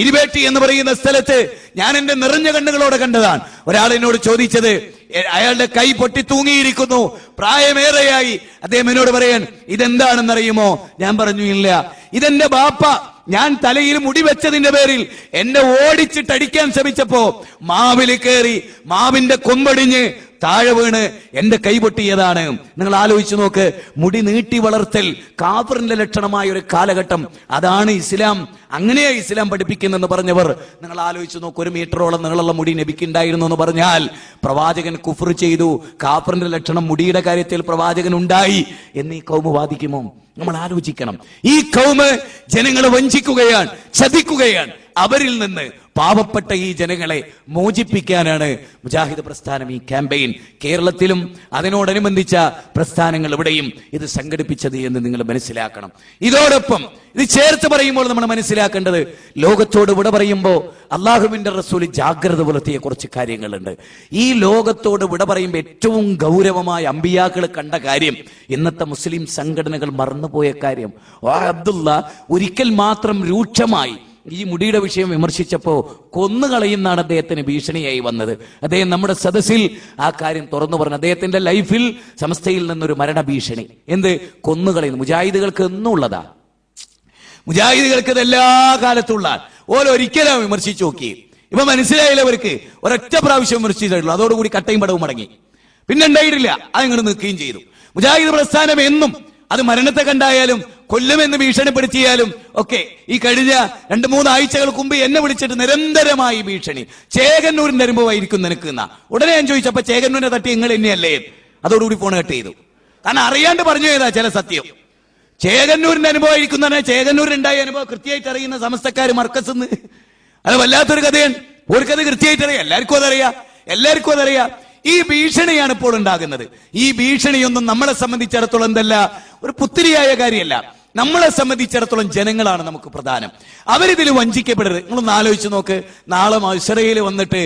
Speaker 1: ഇരുവേട്ടി എന്ന് പറയുന്ന സ്ഥലത്ത് ഞാൻ എന്റെ നിറഞ്ഞ കണ്ണുകളോടെ കണ്ടതാണ്. ഒരാൾ എന്നോട് ചോദിച്ചത്, അയാളുടെ കൈ പൊട്ടി തൂങ്ങിയിരിക്കുന്നു, പ്രായമേറെയായി. അദ്ദേഹം എന്നോട് പറയാൻ, ഇതെന്താണെന്നറിയുമോ? ഞാൻ പറഞ്ഞു, ഇല്ല. ഇതെന്റെ ബാപ്പ ഞാൻ തലയിൽ മുടി വെച്ചതിന്റെ പേരിൽ എന്നെ ഓടിച്ചിട്ടടിക്കാൻ ശ്രമിച്ചപ്പോ മാവിൽ കയറി മാവിന്റെ കൊമ്പടിഞ്ഞ് താഴെ വീണ് എന്റെ കൈ പൊട്ടിയതാണ്. നിങ്ങൾ ആലോചിച്ചു നോക്ക്. മുടി നീട്ടി വളർത്തൽ കാഫിറിന്റെ ലക്ഷണമായ ഒരു കാലഘട്ടം. അതാണ് ഇസ്ലാം, അങ്ങനെയാ ഇസ്ലാം പഠിപ്പിക്കുന്നെന്ന് പറഞ്ഞവർ നിങ്ങൾ ആലോചിച്ചു നോക്ക്. 1 മീറ്ററോളം നീളമുള്ള മുടി നബിക്കുണ്ടായിരുന്നു എന്ന് പറഞ്ഞാൽ പ്രവാചകൻ കുഫ്ർ ചെയ്തു. കാഫിറിന്റെ ലക്ഷണം മുടിയുടെ കാര്യത്തിൽ പ്രവാചകൻ ഉണ്ടായി എന്ന് ഈ കൗമ് വാദിക്കുമോ? നമ്മൾ ആലോചിക്കണം. ഈ കൗമ് ജനങ്ങളെ വഞ്ചിക്കുകയാണ്, ചതിക്കുകയാണ്. അവരിൽ നിന്ന് പാവപ്പെട്ട ഈ ജനങ്ങളെ മോചിപ്പിക്കാനാണ് മുജാഹിദ് പ്രസ്ഥാനം ഈ ക്യാമ്പയിൻ കേരളത്തിലും അതിനോടനുബന്ധിച്ച പ്രസ്ഥാനങ്ങൾ ഇവിടെയും ഇത് സംഘടിപ്പിച്ചത് എന്ന് നിങ്ങൾ മനസ്സിലാക്കണം. ഇതോടൊപ്പം ഇത് ചേർത്ത് പറയുമ്പോൾ നമ്മൾ മനസ്സിലാക്കേണ്ടത്, ലോകത്തോട് വിട പറയുമ്പോൾ അള്ളാഹുവിന്റെ റസൂൽ ജാഗ്രത പുലർത്തിയ കുറച്ച് കാര്യങ്ങളുണ്ട്. ഈ ലോകത്തോട് വിട പറയുമ്പോൾ ഏറ്റവും ഗൗരവമായ അമ്പിയാക്കൾ കണ്ട കാര്യം ഇന്നത്തെ മുസ്ലിം സംഘടനകൾ മറന്നുപോയ കാര്യം. അബ്ദുള്ള ഒരിക്കൽ മാത്രം രൂക്ഷമായി ഈ മുടിയുടെ വിഷയം വിമർശിച്ചപ്പോ കൊന്നുകളയുന്നാണ് അദ്ദേഹത്തിന് ഭീഷണിയായി വന്നത്. അദ്ദേഹം നമ്മുടെ സദസ്സിൽ ആ കാര്യം തുറന്നു പറഞ്ഞു. അദ്ദേഹത്തിന്റെ ലൈഫിൽ സമസ്തയിൽ നിന്നൊരു മരണ ഭീഷണി. എന്ത്? കൊന്നുകളയുന്നു. മുജാഹിദുകൾക്ക് എന്നുള്ളതാ, മുജാഹിദുകൾക്ക് ഇത് എല്ലാ കാലത്തുള്ള ഓരൊരിക്കലും വിമർശിച്ചു നോക്കി. ഇപ്പൊ മനസ്സിലായില്ലവർക്ക്. ഒരൊറ്റ പ്രാവശ്യം വിമർശിച്ചിട്ടുള്ളൂ, അതോടുകൂടി കട്ടയും പടവും മടങ്ങി, പിന്നെ ഉണ്ടായിട്ടില്ല. അതിങ്ങനെ നിൽക്കുകയും ചെയ്തു. മുജാഹിദ് പ്രസ്ഥാനം എന്നും അത് മരണത്തെ കണ്ടായാലും കൊല്ലുമെന്ന് ഭീഷണിപ്പെടുത്തിയാലും ഒക്കെ ഈ കഴിഞ്ഞ 2-3 ആഴ്ചകൾക്ക് മുമ്പ് എന്നെ വിളിച്ചിട്ട് നിരന്തരമായി ഭീഷണി. ചേകന്നൂരിന്റെ അനുഭവമായിരിക്കും നിനക്ക് എന്നാ. ഉടനെ ഞാൻ ചോദിച്ചപ്പോ ചേകന്നൂരിനെ തട്ടി നിങ്ങൾ എന്നെയല്ലേ? അതോടുകൂടി ഫോൺ കട്ട് ചെയ്തു. കാരണം അറിയാണ്ട് പറഞ്ഞു പോയതാ ചില സത്യം. ചേകന്നൂരിന്റെ അനുഭവമായിരിക്കും തന്നെ. ചേകന്നൂരിനുണ്ടായ അനുഭവം കൃത്യമായിട്ട് അറിയുന്ന സമസ്തക്കാർ മർക്കസ് അത് വല്ലാത്തൊരു കഥയാണ്. ഓർക്കത് കൃത്യമായിട്ട് അറിയാം. എല്ലാവർക്കും അതറിയാം. ഈ ഭീഷണിയാണ് ഇപ്പോൾ ഉണ്ടാകുന്നത്. ഈ ഭീഷണിയൊന്നും നമ്മളെ സംബന്ധിച്ചിടത്തോളം എന്തല്ല, ഒരു പുത്തിരിയായ കാര്യമല്ല. നമ്മളെ സംബന്ധിച്ചിടത്തോളം ജനങ്ങളാണ് നമുക്ക് പ്രധാനം. അവരിതിൽ വഞ്ചിക്കപ്പെടരുത്. നിങ്ങളൊന്ന് ആലോചിച്ച് നോക്ക്. നാളെ മത്സരയിൽ വന്നിട്ട്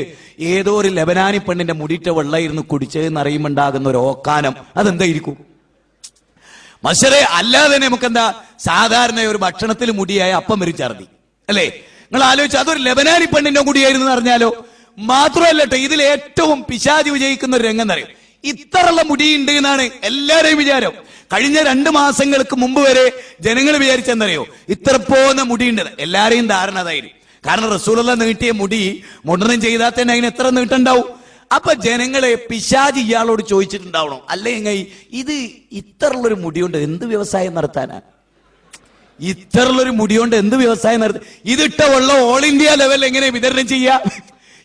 Speaker 1: ഏതോ ഒരു ലബനാനി പെണ്ണിന്റെ മുടിയിട്ട വെള്ളമായിരുന്നു കുടിച്ചതെന്ന് അറിയുമുണ്ടാകുന്ന ഒരു ഓക്കാനം, അതെന്തായിരിക്കും? മത്സര അല്ലാതെ നമുക്കെന്താ, സാധാരണ ഒരു ഭക്ഷണത്തിൽ മുടിയായ അപ്പം വരും ഛർദി അല്ലേ? നിങ്ങൾ ആലോചിച്ച് അതൊരു ലബനാനി പെണ്ണിന്റെ മുടിയായിരുന്നു എന്ന് അറിഞ്ഞാലോ? മാത്രമല്ല കേട്ടോ, ഇതിൽ ഏറ്റവും പിശാചി വിജയിക്കുന്ന ഒരു രംഗം അറിയും. ഇത്രയുള്ള മുടിയുണ്ട് എന്നാണ് എല്ലാവരെയും വിചാരം. കഴിഞ്ഞ 2 മാസങ്ങൾക്ക് മുമ്പ് വരെ ജനങ്ങൾ വിചാരിച്ചെന്നറിയോ, ഇത്ര പോകുന്ന മുടിയുണ്ട്. എല്ലാരെയും ധാരണ അതായിരിക്കും. കാരണം റസൂലുള്ള നീട്ടിയ മുടി മുടനം ചെയ്താൽ തന്നെ അതിന് എത്ര നീട്ടുണ്ടാവും. അപ്പൊ ജനങ്ങളെ പിശാചി ഇയാളോട് ചോദിച്ചിട്ടുണ്ടാവണം, അല്ലെങ്കിൽ ഇത് ഇത്രയുള്ളൊരു മുടിയുണ്ട് എന്ത് വ്യവസായം നടത്താനാ? ഇത്രയുള്ളൊരു മുടിയുണ്ട് എന്ത് വ്യവസായം നടത്താൻ? ഇതിട്ട വെള്ളം ഓൾ ഇന്ത്യ ലെവലിൽ എങ്ങനെ വിതരണം ചെയ്യാ?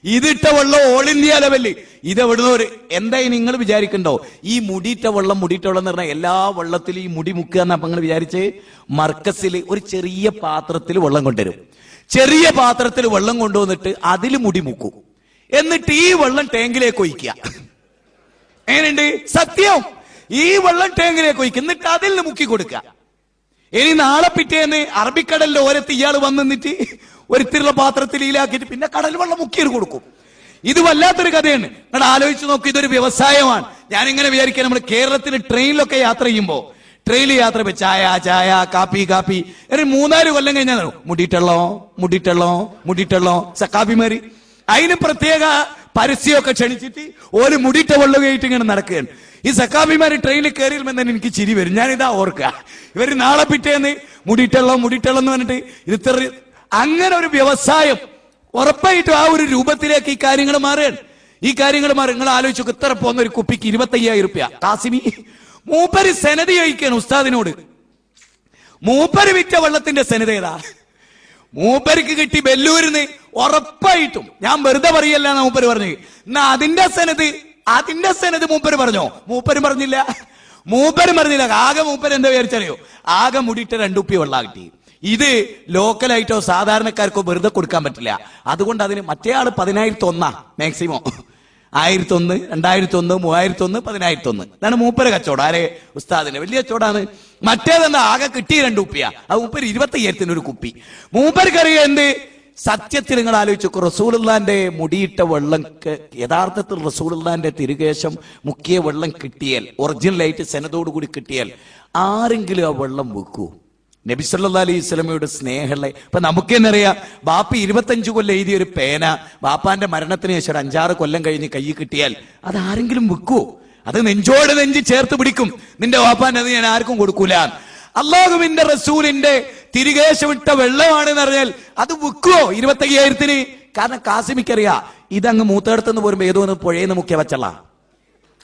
Speaker 1: ഇതിട്ട വെള്ളം ഓൾ ഇന്ത്യ ലെവലിൽ ഇതെവിടുന്നവര് എന്തായി നിങ്ങൾ വിചാരിക്കണ്ടോ? ഈ മുടിയിട്ട വെള്ളം എന്ന് പറഞ്ഞാൽ എല്ലാ വെള്ളത്തിലും ഈ മുടി മുക്കുക എന്നാ നിങ്ങൾ വിചാരിച്ച്? മർക്കസിൽ ഒരു ചെറിയ പാത്രത്തിൽ വെള്ളം കൊണ്ടുവരും. ചെറിയ പാത്രത്തിൽ വെള്ളം കൊണ്ടുവന്നിട്ട് അതിൽ മുടി മുക്കും. എന്നിട്ട് ഈ വെള്ളം ടാങ്കിലേക്ക് ഒഴിക്കുക. എങ്ങനെയുണ്ട്? സത്യം. ഈ വെള്ളം ടാങ്കിലേക്ക് ഒഴിക്കുക, എന്നിട്ട് അതിൽ നിന്ന് മുക്കി കൊടുക്കുക. ഇനി നാളെ പിറ്റേന്ന് അറബിക്കടലിന്റെ ഓരത്ത് ഇയാൾ വന്നിട്ട് ഒരിത്തിലുള്ള പാത്രത്തിൽ ഈലാക്കിയിട്ട് പിന്നെ കടൽ വെള്ളം മുക്കിയിട്ട് കൊടുക്കും. ഇത് വല്ലാത്തൊരു കഥയാണ്. നിങ്ങൾ ആലോചിച്ച് നോക്കി, ഇതൊരു വ്യവസായമാണ്. ഞാനിങ്ങനെ വിചാരിക്കാൻ, നമ്മൾ കേരളത്തിൽ ട്രെയിനിലൊക്കെ യാത്ര ചെയ്യുമ്പോൾ, ട്രെയിനിൽ യാത്ര ചായ ചായ കാപ്പി കാപ്പി, ഒരു 3-4 കൊല്ലം കഴിഞ്ഞാൽ മുടിയിട്ടള്ളോ സക്കാപ്പിമാര് അതിന് പ്രത്യേക പരസ്യമൊക്കെ ക്ഷണിച്ചിട്ട് ഒരു മുടിയിട്ട വെള്ളുകയായിട്ട് ഇങ്ങനെ നടക്കുകയാണ്. ഈ സക്കാബിമാര് ട്രെയിനിൽ കയറിയുമ്പോൾ തന്നെ എനിക്ക് ചിരി വരും. ഞാനിതാ ഓർക്കുക, ഇവര് നാളെ പിറ്റേന്ന് മുടിയിട്ടള്ളോ എന്ന് പറഞ്ഞിട്ട് ഇത്ര അങ്ങനെ ഒരു വ്യവസായം ഉറപ്പായിട്ടും ആ ഒരു രൂപത്തിലേക്ക് ഈ കാര്യങ്ങൾ മാറുകയാണ്. നിങ്ങൾ ആലോചിച്ചു, ഇത്ര പോകുന്ന ഒരു കുപ്പിക്ക് 25,000 രൂപ. കാസിമി മൂപ്പര് സെനതി കഴിക്കാണ് ഉസ്താദിനോട്. മൂപ്പര് വിറ്റ വെള്ളത്തിന്റെ സെനത ഏതാ? മൂപ്പർക്ക് കിട്ടി ബെല്ലൂരിന്ന്. ഉറപ്പായിട്ടും ഞാൻ വെറുതെ പറയല്ല എന്നാ മൂപ്പര് പറഞ്ഞു. എന്നാ അതിന്റെ സെനത് മൂപ്പര് പറഞ്ഞോ? മൂപ്പരും പറഞ്ഞില്ല. ആകെ മൂപ്പര് എന്താ വിചാരിച്ചറിയോ? ആകെ മുടിയിട്ട് 2 കുപ്പി വെള്ളം കിട്ടി. ഇത് ലോക്കലായിട്ടോ സാധാരണക്കാർക്കോ വെറുതെ കൊടുക്കാൻ പറ്റില്ല. അതുകൊണ്ട് അതിന് മറ്റേ ആള് 10,001 മാക്സിമം. 1001, 2001, 3001, 10,001 ഇതാണ് മൂപ്പര് കച്ചവടം. ആരെ? ഉസ്താദിന് വലിയ കച്ചവടാണ്. മറ്റേതെന്താ, ആകെ കിട്ടിയ 2 കുപ്പിയാ. അത് മൂപ്പര് 25,000 ഒരു കുപ്പി. മൂപ്പർക്കറിയാം എന്ത്? സത്യത്തിൽ നിങ്ങൾ ആലോചിച്ചു, റസൂലുള്ളാന്റെ മുടിയിട്ട വെള്ളം യഥാർത്ഥത്തിൽ റസൂലുള്ളാന്റെ തിരുകേശം മുക്കിയ വെള്ളം കിട്ടിയാൽ, ഒറിജിനലായിട്ട് സെനതോടു കൂടി കിട്ടിയാൽ ആരെങ്കിലും ആ വെള്ളം വെക്കൂ? നബി സല്ലല്ലാഹു അലൈഹി വസല്ലമയുടെ സ്നേഹമുള്ള, ഇപ്പൊ നമുക്ക് തന്നെ അറിയാം, ബാപ്പ 25 കൊല്ലം എഴുതിയ ഒരു പേന ബാപ്പാന്റെ മരണത്തിന് ശേഷം ഒരു 5-6 കൊല്ലം കഴിഞ്ഞ് കൈ കിട്ടിയാൽ അത് ആരെങ്കിലും വെക്കുവോ? അത് നെഞ്ചോട് നെഞ്ച് ചേർത്ത് പിടിക്കും. നിന്റെ ബാപ്പാന്റെ അത് ഞാൻ ആർക്കും കൊടുക്കൂല. അള്ളാഹുവിന്റെ റസൂലിന്റെ തിരികേശമിട്ട വെള്ളമാണെന്ന് പറഞ്ഞാൽ അത് വിൽക്കുവോ 25,000-ന്? കാരണം കാസിമിക്കറിയാ ഇതങ്ങ് മൂത്തേടത്തുനിന്ന് പോരുമ്പോ ഏതോ ഒന്ന് പുഴയെന്ന് മുക്കിയ വച്ചള്ള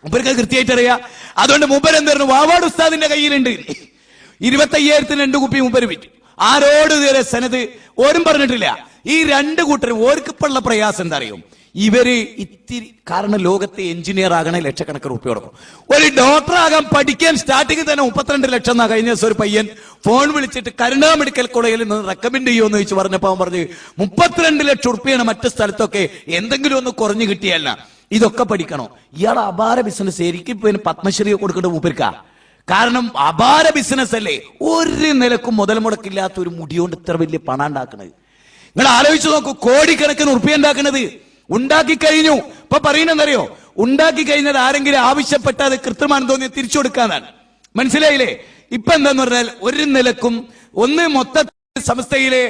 Speaker 1: മൂപ്പർക്ക് കൃത്യമായിട്ട് അറിയാം. അതുകൊണ്ട് മൂപ്പര് എന്തായിരുന്നു, വാവാട് ഉസ്താദിന്റെ കയ്യിലുണ്ട് 25,000-ന് 2 കുപ്പി മൂപ്പര് വിറ്റു. ആരോട് ഇതുവരെ സനത് ഓരും പറഞ്ഞിട്ടില്ല. ഈ 2 കൂട്ടരും ഓർക്കിപ്പുള്ള പ്രയാസം എന്താ അറിയും? ഇവര് ഇത്തിരി, കാരണം ലോകത്തെ എഞ്ചിനീയർ ആകണേ ലക്ഷക്കണക്കിന് റുപ്യ കൊടുക്കും. ഒരു ഡോക്ടർ ആകാൻ പഠിക്കാൻ സ്റ്റാർട്ടിങ് തന്നെ 32 ലക്ഷം എന്നാ. കഴിഞ്ഞ ദിവസം ഒരു പയ്യൻ ഫോൺ വിളിച്ചിട്ട് കരുണ മെഡിക്കൽ കോളേജിൽ നിന്ന് റെക്കമെൻഡ് ചെയ്യുമെന്ന് ചോദിച്ചു പറഞ്ഞപ്പോ അവൻ പറഞ്ഞു 32 ലക്ഷം റുപ്യാണ് മറ്റു സ്ഥലത്തൊക്കെ, എന്തെങ്കിലും ഒന്ന് കുറഞ്ഞു കിട്ടിയല്ല. ഇതൊക്കെ പഠിക്കണോ? ഇയാൾ അപാര ബിസിനസ്. ശരിക്കും പിന്നെ പത്മശ്രീ കൊടുക്കേണ്ട മൂപ്പർക്കാ. കാരണം അപാര ബിസിനസ് അല്ലേ. ഒരു നിലക്കും മുതൽ മുടക്കില്ലാത്ത ഒരു മുടിയോണ്ട് ഇത്ര വലിയ പണം ഉണ്ടാക്കണത്. നിങ്ങൾ ആലോചിച്ച് നോക്കൂ, കോടിക്കണക്കിന് ഉറുപ്പ്യ ഉണ്ടാക്കുന്നത്. ഉണ്ടാക്കി കഴിഞ്ഞു. ഇപ്പൊ പറയുന്നറിയോ, ഉണ്ടാക്കി കഴിഞ്ഞത് ആരെങ്കിലും ആവശ്യപ്പെട്ട അത് കൃത്യമാണെന്ന് തോന്നിയ തിരിച്ചു കൊടുക്കാന്നാണ്. മനസ്സിലായില്ലേ? ഇപ്പൊ എന്താന്ന് പറഞ്ഞാൽ ഒരു നിലക്കും ഒന്ന് മൊത്ത സമസ്തയിലെ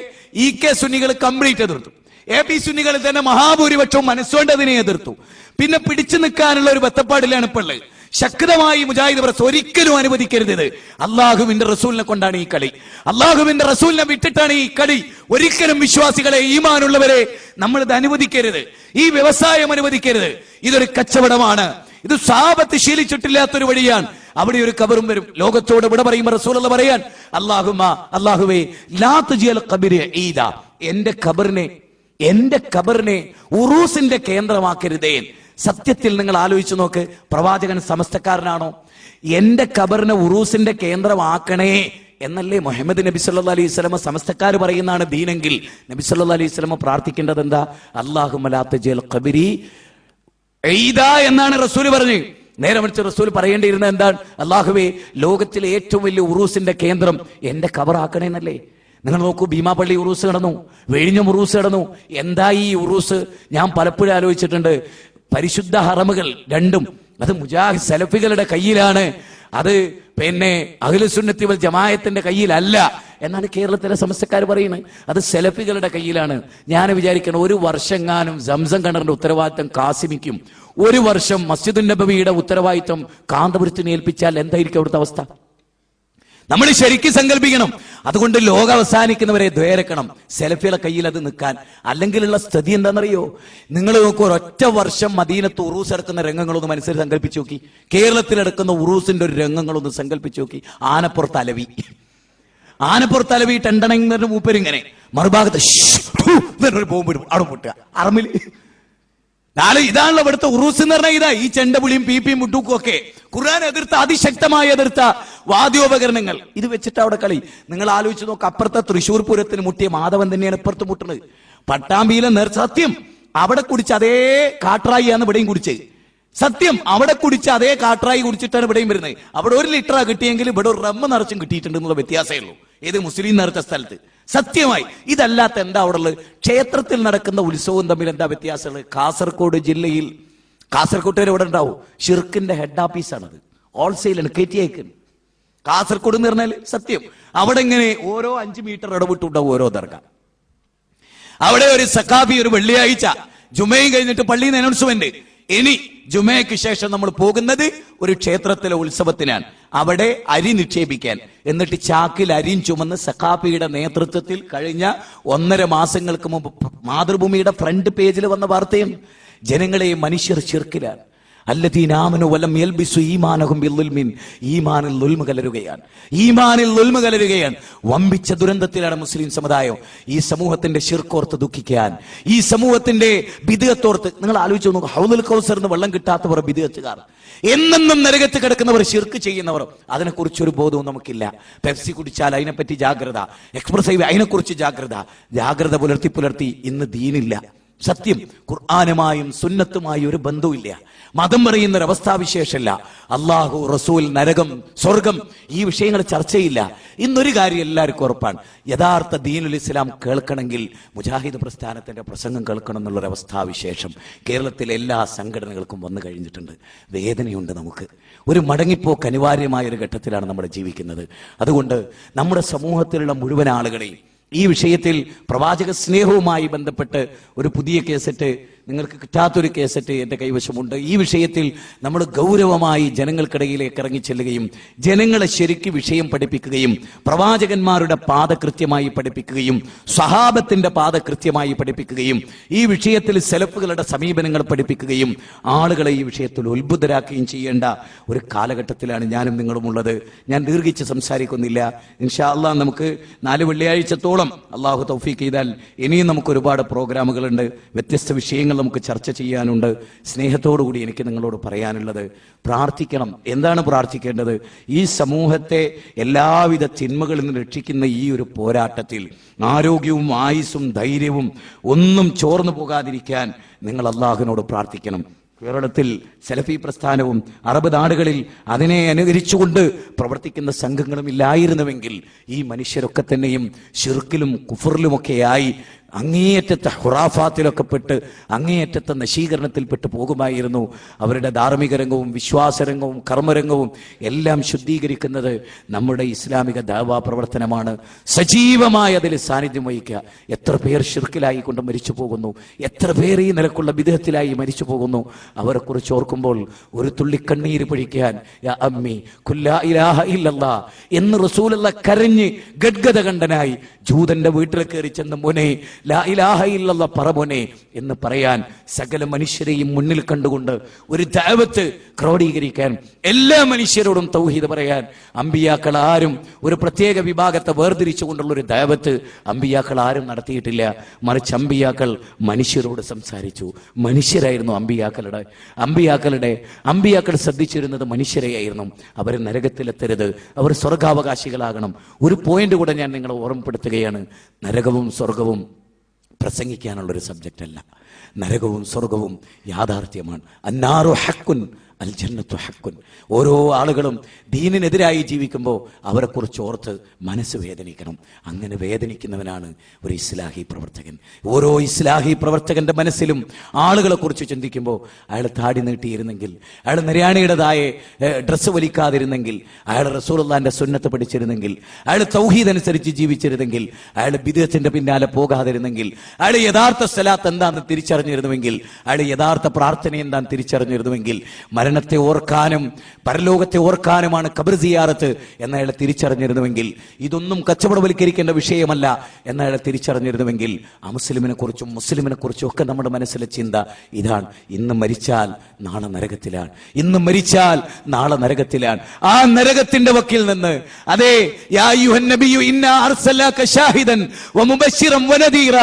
Speaker 1: EK സുന്നികൾ കംപ്ലീറ്റ് എതിർത്തു. AP സുന്നികളിൽ തന്നെ മഹാഭൂരിപക്ഷവും മനസ്സുകൊണ്ട് അതിനെ എതിർത്തു. പിന്നെ പിടിച്ചു നിൽക്കാനുള്ള ഒരു ബത്തപ്പാടിലാണ് ഇപ്പോൾ ഉള്ളത്. ശക്തമായി മുജാഹിദ് പ്രസ് ഒരിക്കലും അനുവദിക്കരുത്. അള്ളാഹുവിന്റെ റസൂലിനെ കൊണ്ടാണ് ഈ കളി, അള്ളാഹുവിന്റെ റസൂലിനെ വിട്ടിട്ടാണ് ഈ കളി. ഒരിക്കലും വിശ്വാസികളെ, ഈമാനുള്ളവരെ നമ്മൾ ഇത് അനുവദിക്കരുത്. ഈ വ്യവസായം അനുവദിക്കരുത്. ഇതൊരു കച്ചവടമാണ്. ഇത് സഹാബത്ത് ശീലിച്ചിട്ടില്ലാത്തൊരു വഴിയാണ്. അവിടെ ഒരു കബറും വരും. ലോകത്തോട് ഇവിടെ പറയുമ്പോൾ റസൂലുള്ള പറയാൻ, അല്ലാഹുവേ ലാ തുജിൽ ഖബരി ഈദ, എന്റെ ഖബറിനെ ഉറൂസിന്റെ കേന്ദ്രമാക്കരുതേ. സത്യത്തിൽ നിങ്ങൾ ആലോചിച്ചു നോക്ക്, പ്രവാചകൻ സമസ്തക്കാരനാണോ? എന്റെ ഖബറിനെ ഉറൂസിന്റെ കേന്ദ്രമാക്കണേ എന്നല്ലേ മുഹമ്മദ് നബി സല്ലല്ലാഹു അലൈഹി വസല്ലം സമസ്തക്കാർ പറയുന്നതാണ് ദീനെങ്കിൽ. നബി സല്ലല്ലാഹു അലൈഹി വസല്ലം പ്രാർത്ഥിക്കേണ്ടത് എന്താ? അല്ലാഹുമ്മ ലാ തുജിൽ ഖബരി ഈദ എന്നാണ് റസൂൽ പറഞ്ഞു. നേരെ മറിച്ച് റസൂൽ പറയേണ്ടിയിരുന്നത് എന്താണ്? അല്ലാഹുവേ ലോകത്തിലെ ഏറ്റവും വലിയ ഉറൂസിന്റെ കേന്ദ്രം എന്റെ ഖബറാക്കണേ എന്നല്ലേ. നിങ്ങൾ നോക്കൂ, ഭീമാപള്ളി ഉറൂസ് നടന്നു, വിഴിഞ്ഞം ഉറൂസ് നടന്നു. എന്താ ഈ ഉറൂസ്? ഞാൻ പലപ്പോഴും ആലോചിച്ചിട്ടുണ്ട്. പരിശുദ്ധ ഹറമുകൾ രണ്ടും അത് മുജാഹിദ് സലഫികളുടെ കയ്യിലാണ്, അത് പിന്നെ അഹ്ലുസുന്നത്തി വൽ ജമാഅത്തിന്റെ കയ്യിലല്ല എന്നാണ് കേരളത്തിലെ സമസ്തക്കാർ പറയുന്നത്. അത് സലഫികളുടെ കയ്യിലാണ്. ഞാൻ വിചാരിക്കണം, ഒരു വർഷങ്ങാനും സംസം കിണറിന്റെ ഉത്തരവാദിത്തം കാസിമിക്കും, ഒരു വർഷം മസ്ജിദുൻ നബവിയുടെ ഉത്തരവാദിത്തം കാന്തപുരത്തിന് ഏൽപ്പിച്ചാൽ എന്തായിരിക്കും അവിടുത്തെ അവസ്ഥ? നമ്മൾ ശരിക്കും സങ്കല്പിക്കണം. അതുകൊണ്ട് ലോകം അവസാനിക്കുന്നവരെ ദ്വേരക്കണം സെലഫിയുടെ കയ്യിൽ അത് നിൽക്കാൻ. അല്ലെങ്കിലുള്ള സ്ഥിതി എന്താണെന്നറിയോ? നിങ്ങൾ നോക്കൂ, ഒരൊറ്റ വർഷം മദീനത്ത് ഉറൂസ് എടുക്കുന്ന രംഗങ്ങളൊന്ന് മനസ്സിൽ സങ്കല്പിച്ചു നോക്കി. കേരളത്തിലെടുക്കുന്ന ഉറൂസിന്റെ ഒരു രംഗങ്ങളൊന്ന് സങ്കല്പിച്ചു നോക്കി. ആനപ്പുറത്ത് അലവി ടെണ്ടണെന്ന് മൂപ്പരിങ്ങനെ, മറുഭാഗത്ത് ഒരു ബോംബ് വരും, അവിടെ പൊട്ടുക അറമിൽ. ഇതാണല്ലോ ഇവിടുത്തെ ഉറൂസ് എന്ന് പറഞ്ഞാൽ. ഇതാ ഈ ചെണ്ടപുളിയും പീപ്പിയും മുട്ടൂക്കും ഒക്കെ ഖുർആൻ എതിർത്ത, അതിശക്തമായി എതിർത്ത വാദ്യോപകരണങ്ങൾ ഇത് വെച്ചിട്ട് അവിടെ കളി. നിങ്ങൾ ആലോചിച്ച് നോക്ക്, അപ്പുറത്തെ തൃശ്ശൂർ പൂരത്തിന് മുട്ടിയ മാധവൻ തന്നെയാണ് ഇപ്പുറത്ത് മുട്ടുന്നത്. പട്ടാമ്പിയിലെ സത്യം അവിടെ കുടിച്ച അതേ കാട്രായിയാണ് ഇവിടെയും കുടിച്ചത്. സത്യം അവിടെ കുടിച്ച അതേ കാട്രായി കുടിച്ചിട്ടാണ് ഇവിടെയും വരുന്നത്. അവിടെ 1 ലിറ്ററാ കിട്ടിയെങ്കിൽ ഇവിടെ ഒരു റമ്മ നിറച്ചും കിട്ടിയിട്ടുണ്ട് എന്നുള്ള വ്യത്യാസമേ ഉള്ളൂ. ഏത് മുസ്ലിം നിറച്ച സ്ഥലത്ത് സത്യമായി. ഇതല്ലാത്ത എന്താ അവിടെ ഉള്ളത്? ക്ഷേത്രത്തിൽ നടക്കുന്ന ഉത്സവവും തമ്മിൽ എന്താ വ്യത്യാസമുള്ളത്? കാസർഗോഡ് ജില്ലയിൽ, കാസർഗോട്ടുകാർ ഇവിടെ ഉണ്ടാവും, ഷിർക്കിന്റെ ഹെഡ് ഓഫീസാണത്, ഹോൾസെയിലാണ്, KTIക്ക്. കാസർഗോഡ് എന്ന് പറഞ്ഞാൽ സത്യം അവിടെ ഇങ്ങനെ ഓരോ 5 മീറ്റർ ഇടവിട്ടുണ്ടാവും ഓരോ ദർഗ. അവിടെ ഒരു സഖാഫി ഒരു വെള്ളിയാഴ്ച ജുമയും കഴിഞ്ഞിട്ട് പള്ളിയിൽ നിന്ന് അനൗൺസ്മെന്റ്, ഇനി ജുമയ്ക്ക് ശേഷം നമ്മൾ പോകുന്നത് ഒരു ക്ഷേത്രത്തിലെ ഉത്സവത്തിനാണ്, അവിടെ അരി നിക്ഷേപിക്കാൻ. എന്നിട്ട് ചാക്കിൽ അരിയും ചുമന്ന് സഖാഫിയുടെ നേതൃത്വത്തിൽ കഴിഞ്ഞ 1.5 മാസങ്ങൾക്ക് മുമ്പ് മാതൃഭൂമിയുടെ ഫ്രണ്ട് പേജിൽ വന്ന വാർത്തയും, ജനങ്ങളെ മനുഷ്യർ ശിർക്കിലാണ്, അല്ലദീനാമനു വലം യൽബിസു ഈമാനഹും ബിൽദുൽമിൻ, ഈമാനിൽ ദുൽമ കലരുകയാണ്. വമ്പിച്ച ദുരന്തത്തിലാണ് മുസ്ലിം സമുദായം. ഈ സമൂഹത്തിന്റെ ശിർക്കോർത്ത് ദുഃഖിക്കാൻ, ഈ സമൂഹത്തിന്റെ ബിദ്അത്തോർത്ത്. നിങ്ങൾ ആലോചിച്ച് നോക്കുക, ഹൗദുൽ കൗസറിന് വെള്ളം കിട്ടാത്തവർ ബിദ്അത്തുകാർ, എന്നെന്നും നരകത്ത് കിടക്കുന്നവർ, ശിർക്ക് ചെയ്യുന്നവർ. അതിനെക്കുറിച്ച് ഒരു ബോധവും നമുക്കില്ല. പെപ്സി കുടിച്ചാൽ അതിനെപ്പറ്റി ജാഗ്രത, എക്സ്പ്രസീവ് അതിനെക്കുറിച്ച് ജാഗ്രത പുലർത്തി ഇന്ന് ദീനില്ല. സത്യം, ഖുർആനുമായും സുന്നത്തുമായും ഒരു ബന്ധവുമില്ല. മതം പറയുന്ന ഒരു അവസ്ഥാവിശേഷമല്ല. അള്ളാഹു, റസൂൽ, നരകം, സ്വർഗം, ഈ വിഷയങ്ങൾ ചർച്ചയില്ല. ഇന്നൊരു കാര്യം എല്ലാവർക്കും ഉറപ്പാണ്, യഥാർത്ഥ ദീനുൽ ഇസ്ലാം കേൾക്കണമെങ്കിൽ മുജാഹിദ് പ്രസ്ഥാനത്തിന്റെ പ്രസംഗം കേൾക്കണം എന്നുള്ളൊരു അവസ്ഥാവിശേഷം കേരളത്തിലെ എല്ലാ സംഘടനകൾക്കും വന്നു കഴിഞ്ഞിട്ടുണ്ട്. വേദനയുണ്ട് നമുക്ക്. ഒരു മടങ്ങിപ്പോക്ക് അനിവാര്യമായ ഒരു ഘട്ടത്തിലാണ് നമ്മൾ ജീവിക്കുന്നത്. അതുകൊണ്ട് നമ്മുടെ സമൂഹത്തിലുള്ള മുഴുവൻ ആളുകളെയും ഈ വിഷയത്തിൽ പ്രവാചക സ്നേഹവുമായി ബന്ധപ്പെട്ട് ഒരു പുതിയ കേസറ്റ്, നിങ്ങൾക്ക് കിട്ടാത്തൊരു കേസറ്റ് എൻ്റെ കൈവശമുണ്ട്. ഈ വിഷയത്തിൽ നമ്മൾ ഗൗരവമായി ജനങ്ങൾക്കിടയിലേക്ക് ഇറങ്ങിച്ചെല്ലുകയും ജനങ്ങളെ ശരിക്ക് വിഷയം പഠിപ്പിക്കുകയും പ്രവാചകന്മാരുടെ പാത കൃത്യമായി പഠിപ്പിക്കുകയും സ്വഹാബത്തിന്റെ പാത കൃത്യമായി പഠിപ്പിക്കുകയും ഈ വിഷയത്തിൽ സലഫുകളുടെ സമീപനങ്ങൾ പഠിപ്പിക്കുകയും ആളുകളെ ഈ വിഷയത്തിൽ ഉത്ബുദ്ധരാക്കുകയും ചെയ്യേണ്ട ഒരു കാലഘട്ടത്തിലാണ് ഞാനും നിങ്ങളും ഉള്ളത്. ഞാൻ ദീർഘിച്ച് സംസാരിക്കുന്നില്ല. ഇൻഷാ അല്ലാഹ് നമുക്ക് 4 വെള്ളിയാഴ്ചത്തോളം അള്ളാഹു തൗഫീഖ് ചെയ്താൽ ഇനിയും നമുക്ക് ഒരുപാട് പ്രോഗ്രാമുകളുണ്ട്, വ്യത്യസ്ത വിഷയങ്ങൾ നമുക്ക് ചർച്ച ചെയ്യാനുണ്ട്. സ്നേഹത്തോടുകൂടി എനിക്ക് നിങ്ങളോട് പറയാനുള്ളത്, പ്രാർത്ഥിക്കണം. എന്താണ് പ്രാർത്ഥിക്കേണ്ടത്? ഈ സമൂഹത്തെ എല്ലാവിധ തിന്മകളിൽ നിന്ന് രക്ഷിക്കുന്ന ഈ ഒരു പോരാട്ടത്തിൽ ആരോഗ്യവും ആയുസ്സും ധൈര്യവും ഒന്നും ചോർന്നു പോകാതിരിക്കാൻ നിങ്ങൾ അള്ളാഹുവിനോട് പ്രാർത്ഥിക്കണം. കേരളത്തിൽ സലഫി പ്രസ്ഥാനവും അറബ് നാടുകളിൽ അതിനെ അനുകരിച്ചുകൊണ്ട് പ്രവർത്തിക്കുന്ന സംഘങ്ങളും ഇല്ലായിരുന്നുവെങ്കിൽ ഈ മനുഷ്യരൊക്കെ തന്നെയും ശിർക്കിലും കുഫറിലുമൊക്കെയായി അങ്ങേയറ്റത്തെ ഹുറാഫാത്തിലൊക്കെ പെട്ട് അങ്ങേയറ്റത്തെ നശീകരണത്തിൽപ്പെട്ട് പോകുമായിരുന്നു. അവരുടെ ധാർമ്മിക രംഗവും വിശ്വാസരംഗവും കർമ്മരംഗവും എല്ലാം ശുദ്ധീകരിക്കുന്നത് നമ്മുടെ ഇസ്ലാമിക ദഅവാ പ്രവർത്തനമാണ്. സജീവമായ അതിൽ സാന്നിധ്യം വഹിക്കുക. എത്ര പേർ ശിർക്കിലായി കൊണ്ട് മരിച്ചു പോകുന്നു, എത്ര പേർ ഈ നിലക്കുള്ള ബിദ്അത്തിലായി മരിച്ചു പോകുന്നു. അവരെ കുറിച്ച് ഓർക്കുമ്പോൾ ഒരു തുള്ളി കണ്ണീര് പൊഴിക്കാൻ യാ അമ്മി കുല്ലാ ഇലാഹ ഇല്ലല്ലാ എന്ന് റസൂലുള്ള കരഞ്ഞ് ഗദ്ഗദ കണ്ടനായി ജൂതന്റെ വീട്ടിൽ കയറി ചെന്ന് മോനെ ലാ ഇലാഹ ഇല്ലല്ലാ പറ മോനെ എന്ന് പറയാൻ സകല മനുഷ്യരെയും മുന്നിൽ കണ്ടുകൊണ്ട് ഒരു ദഅവത്ത് ക്രോഡീകരിക്കാൻ, എല്ലാ മനുഷ്യരോടും തൗഹീദ് പറയാൻ അമ്പിയാക്കൾ ആരും ഒരു പ്രത്യേക വിഭാഗത്തെ വേർതിരിച്ചുകൊണ്ടുള്ള ഒരു ദഅവത്ത് അമ്പിയാക്കൾ ആരും നടത്തിയിട്ടില്ല. മറിച്ച് മനുഷ്യരോട് സംസാരിച്ചു. മനുഷ്യരായിരുന്നു അമ്പിയാക്കൾ ശ്രദ്ധിച്ചിരുന്നത് മനുഷ്യരെയായിരുന്നു. അവർ നരകത്തിലെത്തരുത്, അവർ സ്വർഗാവകാശികളാകണം. ഒരു പോയിന്റ് കൂടെ ഞാൻ നിങ്ങളെ ഓർമ്മപ്പെടുത്തുകയാണ്. നരകവും സ്വർഗവും പ്രസംഗിക്കാനുള്ളൊരു സബ്ജക്റ്റ് അല്ല. നരകവും സ്വർഗവും യാഥാർത്ഥ്യമാണ്. അന്നാറു ഹക്കുൻ അൽ ജന്നത്തു ഹക്കുൻ. ഓരോ ആളുകളും ദീനിനെതിരായി ജീവിക്കുമ്പോൾ അവരെക്കുറിച്ച് ഓർത്ത് മനസ്സ് വേദനിക്കണം. അങ്ങനെ വേദനിക്കുന്നവനാണ് ഒരു ഇസ്ലാഹി പ്രവർത്തകൻ. ഓരോ ഇസ്ലാഹി പ്രവർത്തകന്റെ മനസ്സിലും ആളുകളെ കുറിച്ച് ചിന്തിക്കുമ്പോൾ അയാൾ താടി നീട്ടിയിരുന്നെങ്കിൽ, അയാൾ നിര്യാണിയുടേതായ ഡ്രസ്സ് വലിക്കാതിരുന്നെങ്കിൽ, അയാൾ റസൂലുള്ളാഹിന്റെ സുന്നത്ത് പഠിച്ചിരുന്നെങ്കിൽ, അയാൾ തൗഹീദ് അനുസരിച്ച് ജീവിച്ചിരുന്നെങ്കിൽ, അയാൾ ബിദ്അത്തിന്റെ പിന്നാലെ പോകാതിരുന്നെങ്കിൽ, അയാൾ യഥാർത്ഥ സ്വലാത്ത് എന്താണെന്ന് തിരിച്ചറിഞ്ഞിരുന്നുവെങ്കിൽ, അയാൾ യഥാർത്ഥ പ്രാർത്ഥന എന്താണെന്ന് തിരിച്ചറിഞ്ഞിരുന്നുവെങ്കിൽ, മരണത്തെ ഓർക്കാനും പരലോകത്തെ ഓർക്കാനുമാണ് ഖബർ സിയാറത്ത് എന്നയാൾ തിരിച്ചറിഞ്ഞിരുന്നുവെങ്കിൽ, ഇതൊന്നും കച്ചവടവൽക്കരിക്കേണ്ട വിഷയമല്ല എന്നയാൾ തിരിച്ചറിഞ്ഞിരുന്നുവെങ്കിൽ, മുസ്ലിമിനെ കുറിച്ചും ഒക്കെ നമ്മുടെ മനസ്സിലെ ചിന്ത ഇതാണ്: ഇന്ന് മരിച്ചാൽ നാളെ നരകത്തിലാണ്, ഇന്ന് മരിച്ചാൽ നാളെ നരകത്തിലാണ്. ആ നരകത്തിന്റെ വക്കിൽ നിന്ന് അതേ യാ അയ്യുഹൻ നബിയു ഇന്നാ അർസൽനാക ഷാഹിദൻ വമുബശ്ശിറൻ വനദീറ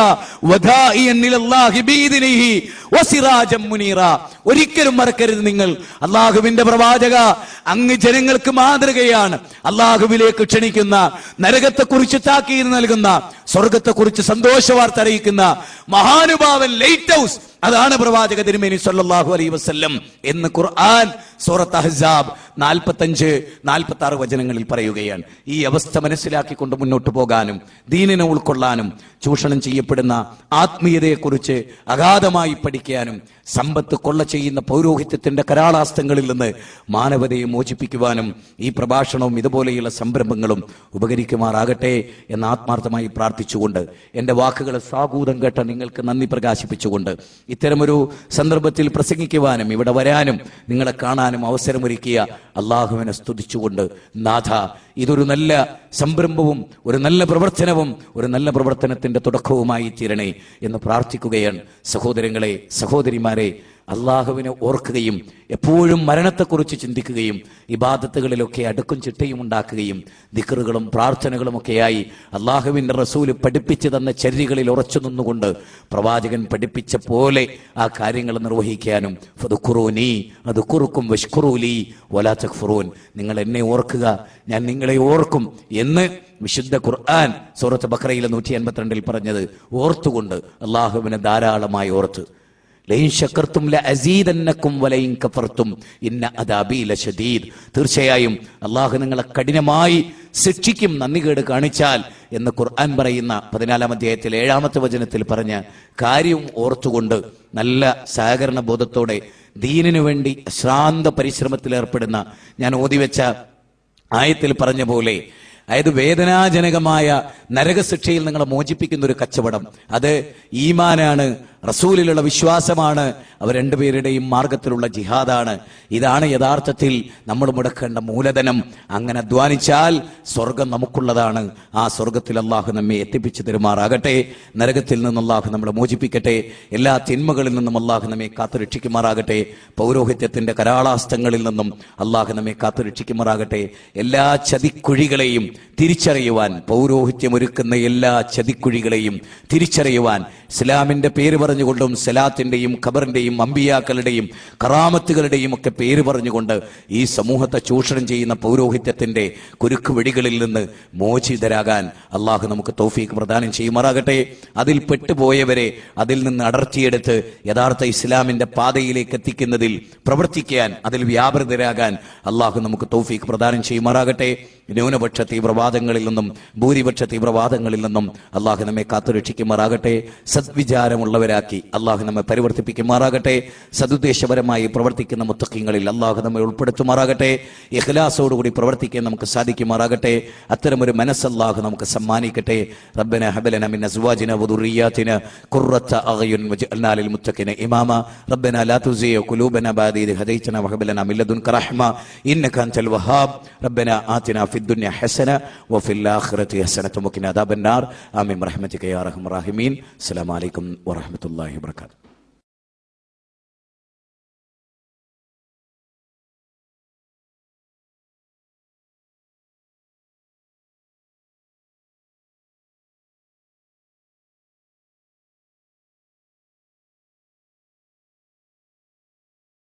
Speaker 1: വദാഇയൻ ഇലല്ലാഹി ബിഇദ്നിഹി വസിറാജൻ മുനീറ. ഒരിക്കലും മറക്കരുത് നിങ്ങൾ, അള്ളാഹുവിന്റെ പ്രവാചക, അങ്ങ് ജനങ്ങൾക്ക് മാതൃകയാണ്. അള്ളാഹുവിലേക്ക് ക്ഷണിക്കുന്ന, നരകത്തെക്കുറിച്ച് താക്കീത് നൽകുന്ന, സ്വർഗത്തെക്കുറിച്ച് സന്തോഷ വാർത്ത അറിയിക്കുന്ന മഹാനുഭാവൻ, ലൈറ്റ് ഹൗസ്, അതാണ് പ്രവാചക തിരുമേനി സല്ലല്ലാഹു അലൈഹി വസല്ലം എന്ന് ഖുർആൻ സൂറത്ത് അഹ്സാബ് 45-46 വചനങ്ങളിൽ പറയുകയാണ്. ഈ അവസ്ഥ മനസ്സിലാക്കിക്കൊണ്ട് മുന്നോട്ട് പോകാനും ദീനിനെ ഉൾക്കൊള്ളാനും ചൂഷണം ചെയ്യപ്പെടുന്ന ആത്മീയതയെക്കുറിച്ച് അഗാധമായി പഠിക്കാനും സമ്പത്ത് കൊള്ള ചെയ്യുന്ന പൗരോഹിത്യത്തിന്റെ കരാളാസ്തങ്ങളിൽ നിന്ന് മാനവതയെ മോചിപ്പിക്കുവാനും ഈ പ്രഭാഷണവും ഇതുപോലെയുള്ള സംരംഭങ്ങളും ഉപകരിക്കുമാറാകട്ടെ എന്ന് ആത്മാർത്ഥമായി പ്രാർത്ഥിച്ചുകൊണ്ട് എന്റെ വാക്കുകൾ സാഗൂതം കേട്ട നിങ്ങൾക്ക് നന്ദി പ്രകാശിപ്പിച്ചുകൊണ്ട് ഇത്തരമൊരു സന്ദർഭത്തിൽ പ്രസംഗിക്കുവാനും ഇവിടെ വരാനും നിങ്ങളെ കാണാനും അവസരമൊരുക്കിയ അള്ളാഹുവിനെ സ്തുതിച്ചുകൊണ്ട്, നാഥ, ഇതൊരു നല്ല സംരംഭവും ഒരു നല്ല പ്രവർത്തനവും ഒരു നല്ല പ്രവർത്തനത്തിന്റെ തുടക്കവുമായി തീരണേ എന്ന് പ്രാർത്ഥിക്കുകയാണ്. സഹോദരങ്ങളെ, സഹോദരിമാരെ, അള്ളാഹുവിനെ ഓർക്കുകയും എപ്പോഴും മരണത്തെക്കുറിച്ച് ചിന്തിക്കുകയും ഇബാദത്തുകളിലൊക്കെ അടുക്കും ചിട്ടയും ഉണ്ടാക്കുകയും ദിക്റുകളും പ്രാർത്ഥനകളും ഒക്കെയായി അള്ളാഹുവിന്റെ റസൂല് പഠിപ്പിച്ചു തന്ന ചര്യകളിൽ ഉറച്ചു നിന്നുകൊണ്ട് പ്രവാചകൻ പഠിപ്പിച്ച പോലെ ആ കാര്യങ്ങൾ നിർവഹിക്കാനും ഫദ്കുറൂനി അദ്കുറുക്കും വഷ്കുറൂലി വലാ തക്ഫുറൂൻ, നിങ്ങൾ എന്നെ ഓർക്കുക, ഞാൻ നിങ്ങളെ ഓർക്കും എന്ന് വിശുദ്ധ ഖുർആൻ സൂറത്ത് ബഖറയിലെ 152 പറഞ്ഞത് ഓർത്തുകൊണ്ട് അള്ളാഹുവിനെ ധാരാളമായി ഓർത്ത് തീർച്ചയായും അള്ളാഹു നിങ്ങളെ കഠിനമായി ശിക്ഷിക്കും നന്ദികേട് കാണിച്ചാൽ എന്ന് ഖുർആൻ പറയുന്ന 14-ാം അധ്യായത്തിൽ 7-ാമത്തെ വചനത്തിൽ പറഞ്ഞ കാര്യവും ഓർത്തുകൊണ്ട് നല്ല സഹകരണ ബോധത്തോടെ ദീനിനു വേണ്ടി അശ്രാന്ത പരിശ്രമത്തിൽ ഏർപ്പെടുന്ന, ഞാൻ ഓതിവെച്ച ആയത്തിൽ പറഞ്ഞ പോലെ, അതായത് വേദനാജനകമായ നരകശിക്ഷയിൽ നിങ്ങളെ മോചിപ്പിക്കുന്ന ഒരു കച്ചവടം, അത് ഈമാനാണ്, റസൂലിലുള്ള വിശ്വാസമാണ്, അവർ രണ്ടുപേരുടെയും മാർഗത്തിലുള്ള ജിഹാദാണ്. ഇതാണ് യഥാർത്ഥത്തിൽ നമ്മൾ മുടക്കേണ്ട മൂലധനം. അങ്ങനെ അധ്വാനിച്ചാൽ സ്വർഗം നമുക്കുള്ളതാണ്. ആ സ്വർഗത്തിൽ അള്ളാഹു നമ്മെ എത്തിപ്പിച്ചു തരുമാറാകട്ടെ. നരകത്തിൽ നിന്ന് അള്ളാഹു നമ്മളെ മോചിപ്പിക്കട്ടെ. എല്ലാ തിന്മകളിൽ നിന്നും അള്ളാഹു നമ്മെ കാത്തുരക്ഷിക്കുമാറാകട്ടെ. പൗരോഹിത്യത്തിന്റെ കരാളാസ്തങ്ങളിൽ നിന്നും അള്ളാഹു നമ്മെ കാത്തുരക്ഷിക്കുമാറാകട്ടെ. എല്ലാ ചതിക്കുഴികളെയും തിരിച്ചറിയുവാൻ, പൗരോഹിത്യം ഒരുക്കുന്ന എല്ലാ ചതിക്കുഴികളെയും തിരിച്ചറിയുവാൻ, ഇസ്ലാമിന്റെ പേര് പറഞ്ഞുകൊണ്ടും സലാത്തിന്റെയും ഖബറിന്റെയും അമ്പിയാക്കളുടെയും കറാമത്തുകളുടെയും ഒക്കെ പേര് പറഞ്ഞുകൊണ്ട് ഈ സമൂഹത്തെ ചൂഷണം ചെയ്യുന്ന പൗരോഹിത്യത്തിന്റെ കുരുക്ക് വെടികളിൽ നിന്ന് മോചിതരാകാൻ അള്ളാഹു നമുക്ക് തൗഫീഖ് പ്രദാനം ചെയ്യുമാറാകട്ടെ. അതിൽ പെട്ടുപോയവരെ അതിൽ നിന്ന് അടർത്തിയെടുത്ത് യഥാർത്ഥ ഇസ്ലാമിന്റെ പാതയിലേക്ക് എത്തിക്കുന്നതിൽ പ്രവർത്തിക്കാൻ, അതിൽ വ്യാപൃതരാകാൻ അള്ളാഹു നമുക്ക് തൗഫീഖ് പ്രദാനം ചെയ്യുമാറാകട്ടെ. ന്യൂനപക്ഷ തീവ്രവാദങ്ങളിൽ നിന്നും ഭൂരിപക്ഷ തീവ്രവാദങ്ങളിൽ നിന്നും അള്ളാഹു നമ്മെ കാത്തുരക്ഷിക്കുമാറാകട്ടെ. സദ്വിചാരമുള്ളവരാക്കി അള്ളാഹു നമ്മെ പരിവർത്തിപ്പിക്കുമാറാകട്ടെ. സദുദ്ദേശപരമായി പ്രവർത്തിക്കുന്ന മുത്തഖീങ്ങളിൽ അള്ളാഹു നമ്മെ ഉൾപ്പെടുത്തുമാറാകട്ടെ. ഇഖ്ലാസോടുകൂടി പ്രവർത്തിക്കാൻ നമുക്ക് സാധിക്കുമാറാകട്ടെ. അത്തരമൊരു മനസ്സ് അള്ളാഹു നമുക്ക് സമ്മാനിക്കട്ടെ. റബ്ബന ഹബ് ലനാ മിൻ അസ്വാജിനാ വദുർരിയാതിനാ ഖുർറത അഅ്യുൻ വജ്അൽനാ ലിൽ മുത്തഖീന ഇമാമാ. റബ്ബന ലാ തുസിഗ് ഖുലൂബനാ ബഅദ ഇദ് ഹദൈതനാ വഹബ് ലനാ മിൻ ലദുൻക റഹ്മ ഇന്നക അൻതൽ വഹാബ്. റബ്ബന ആതിനാ ഫിദ് ദുനിയ ഹസന വഫിൽ ആഖിറതി ഹസനത വഖിനാ അദാബന്നാർ. ആമീൻ ബിറഹ്മതിക യാ അർഹമർ റഹീമീൻ. അസ്സലാമു അലൈക്കും വറഹ്മത്തുള്ളാഹി വബറകാതുഹു.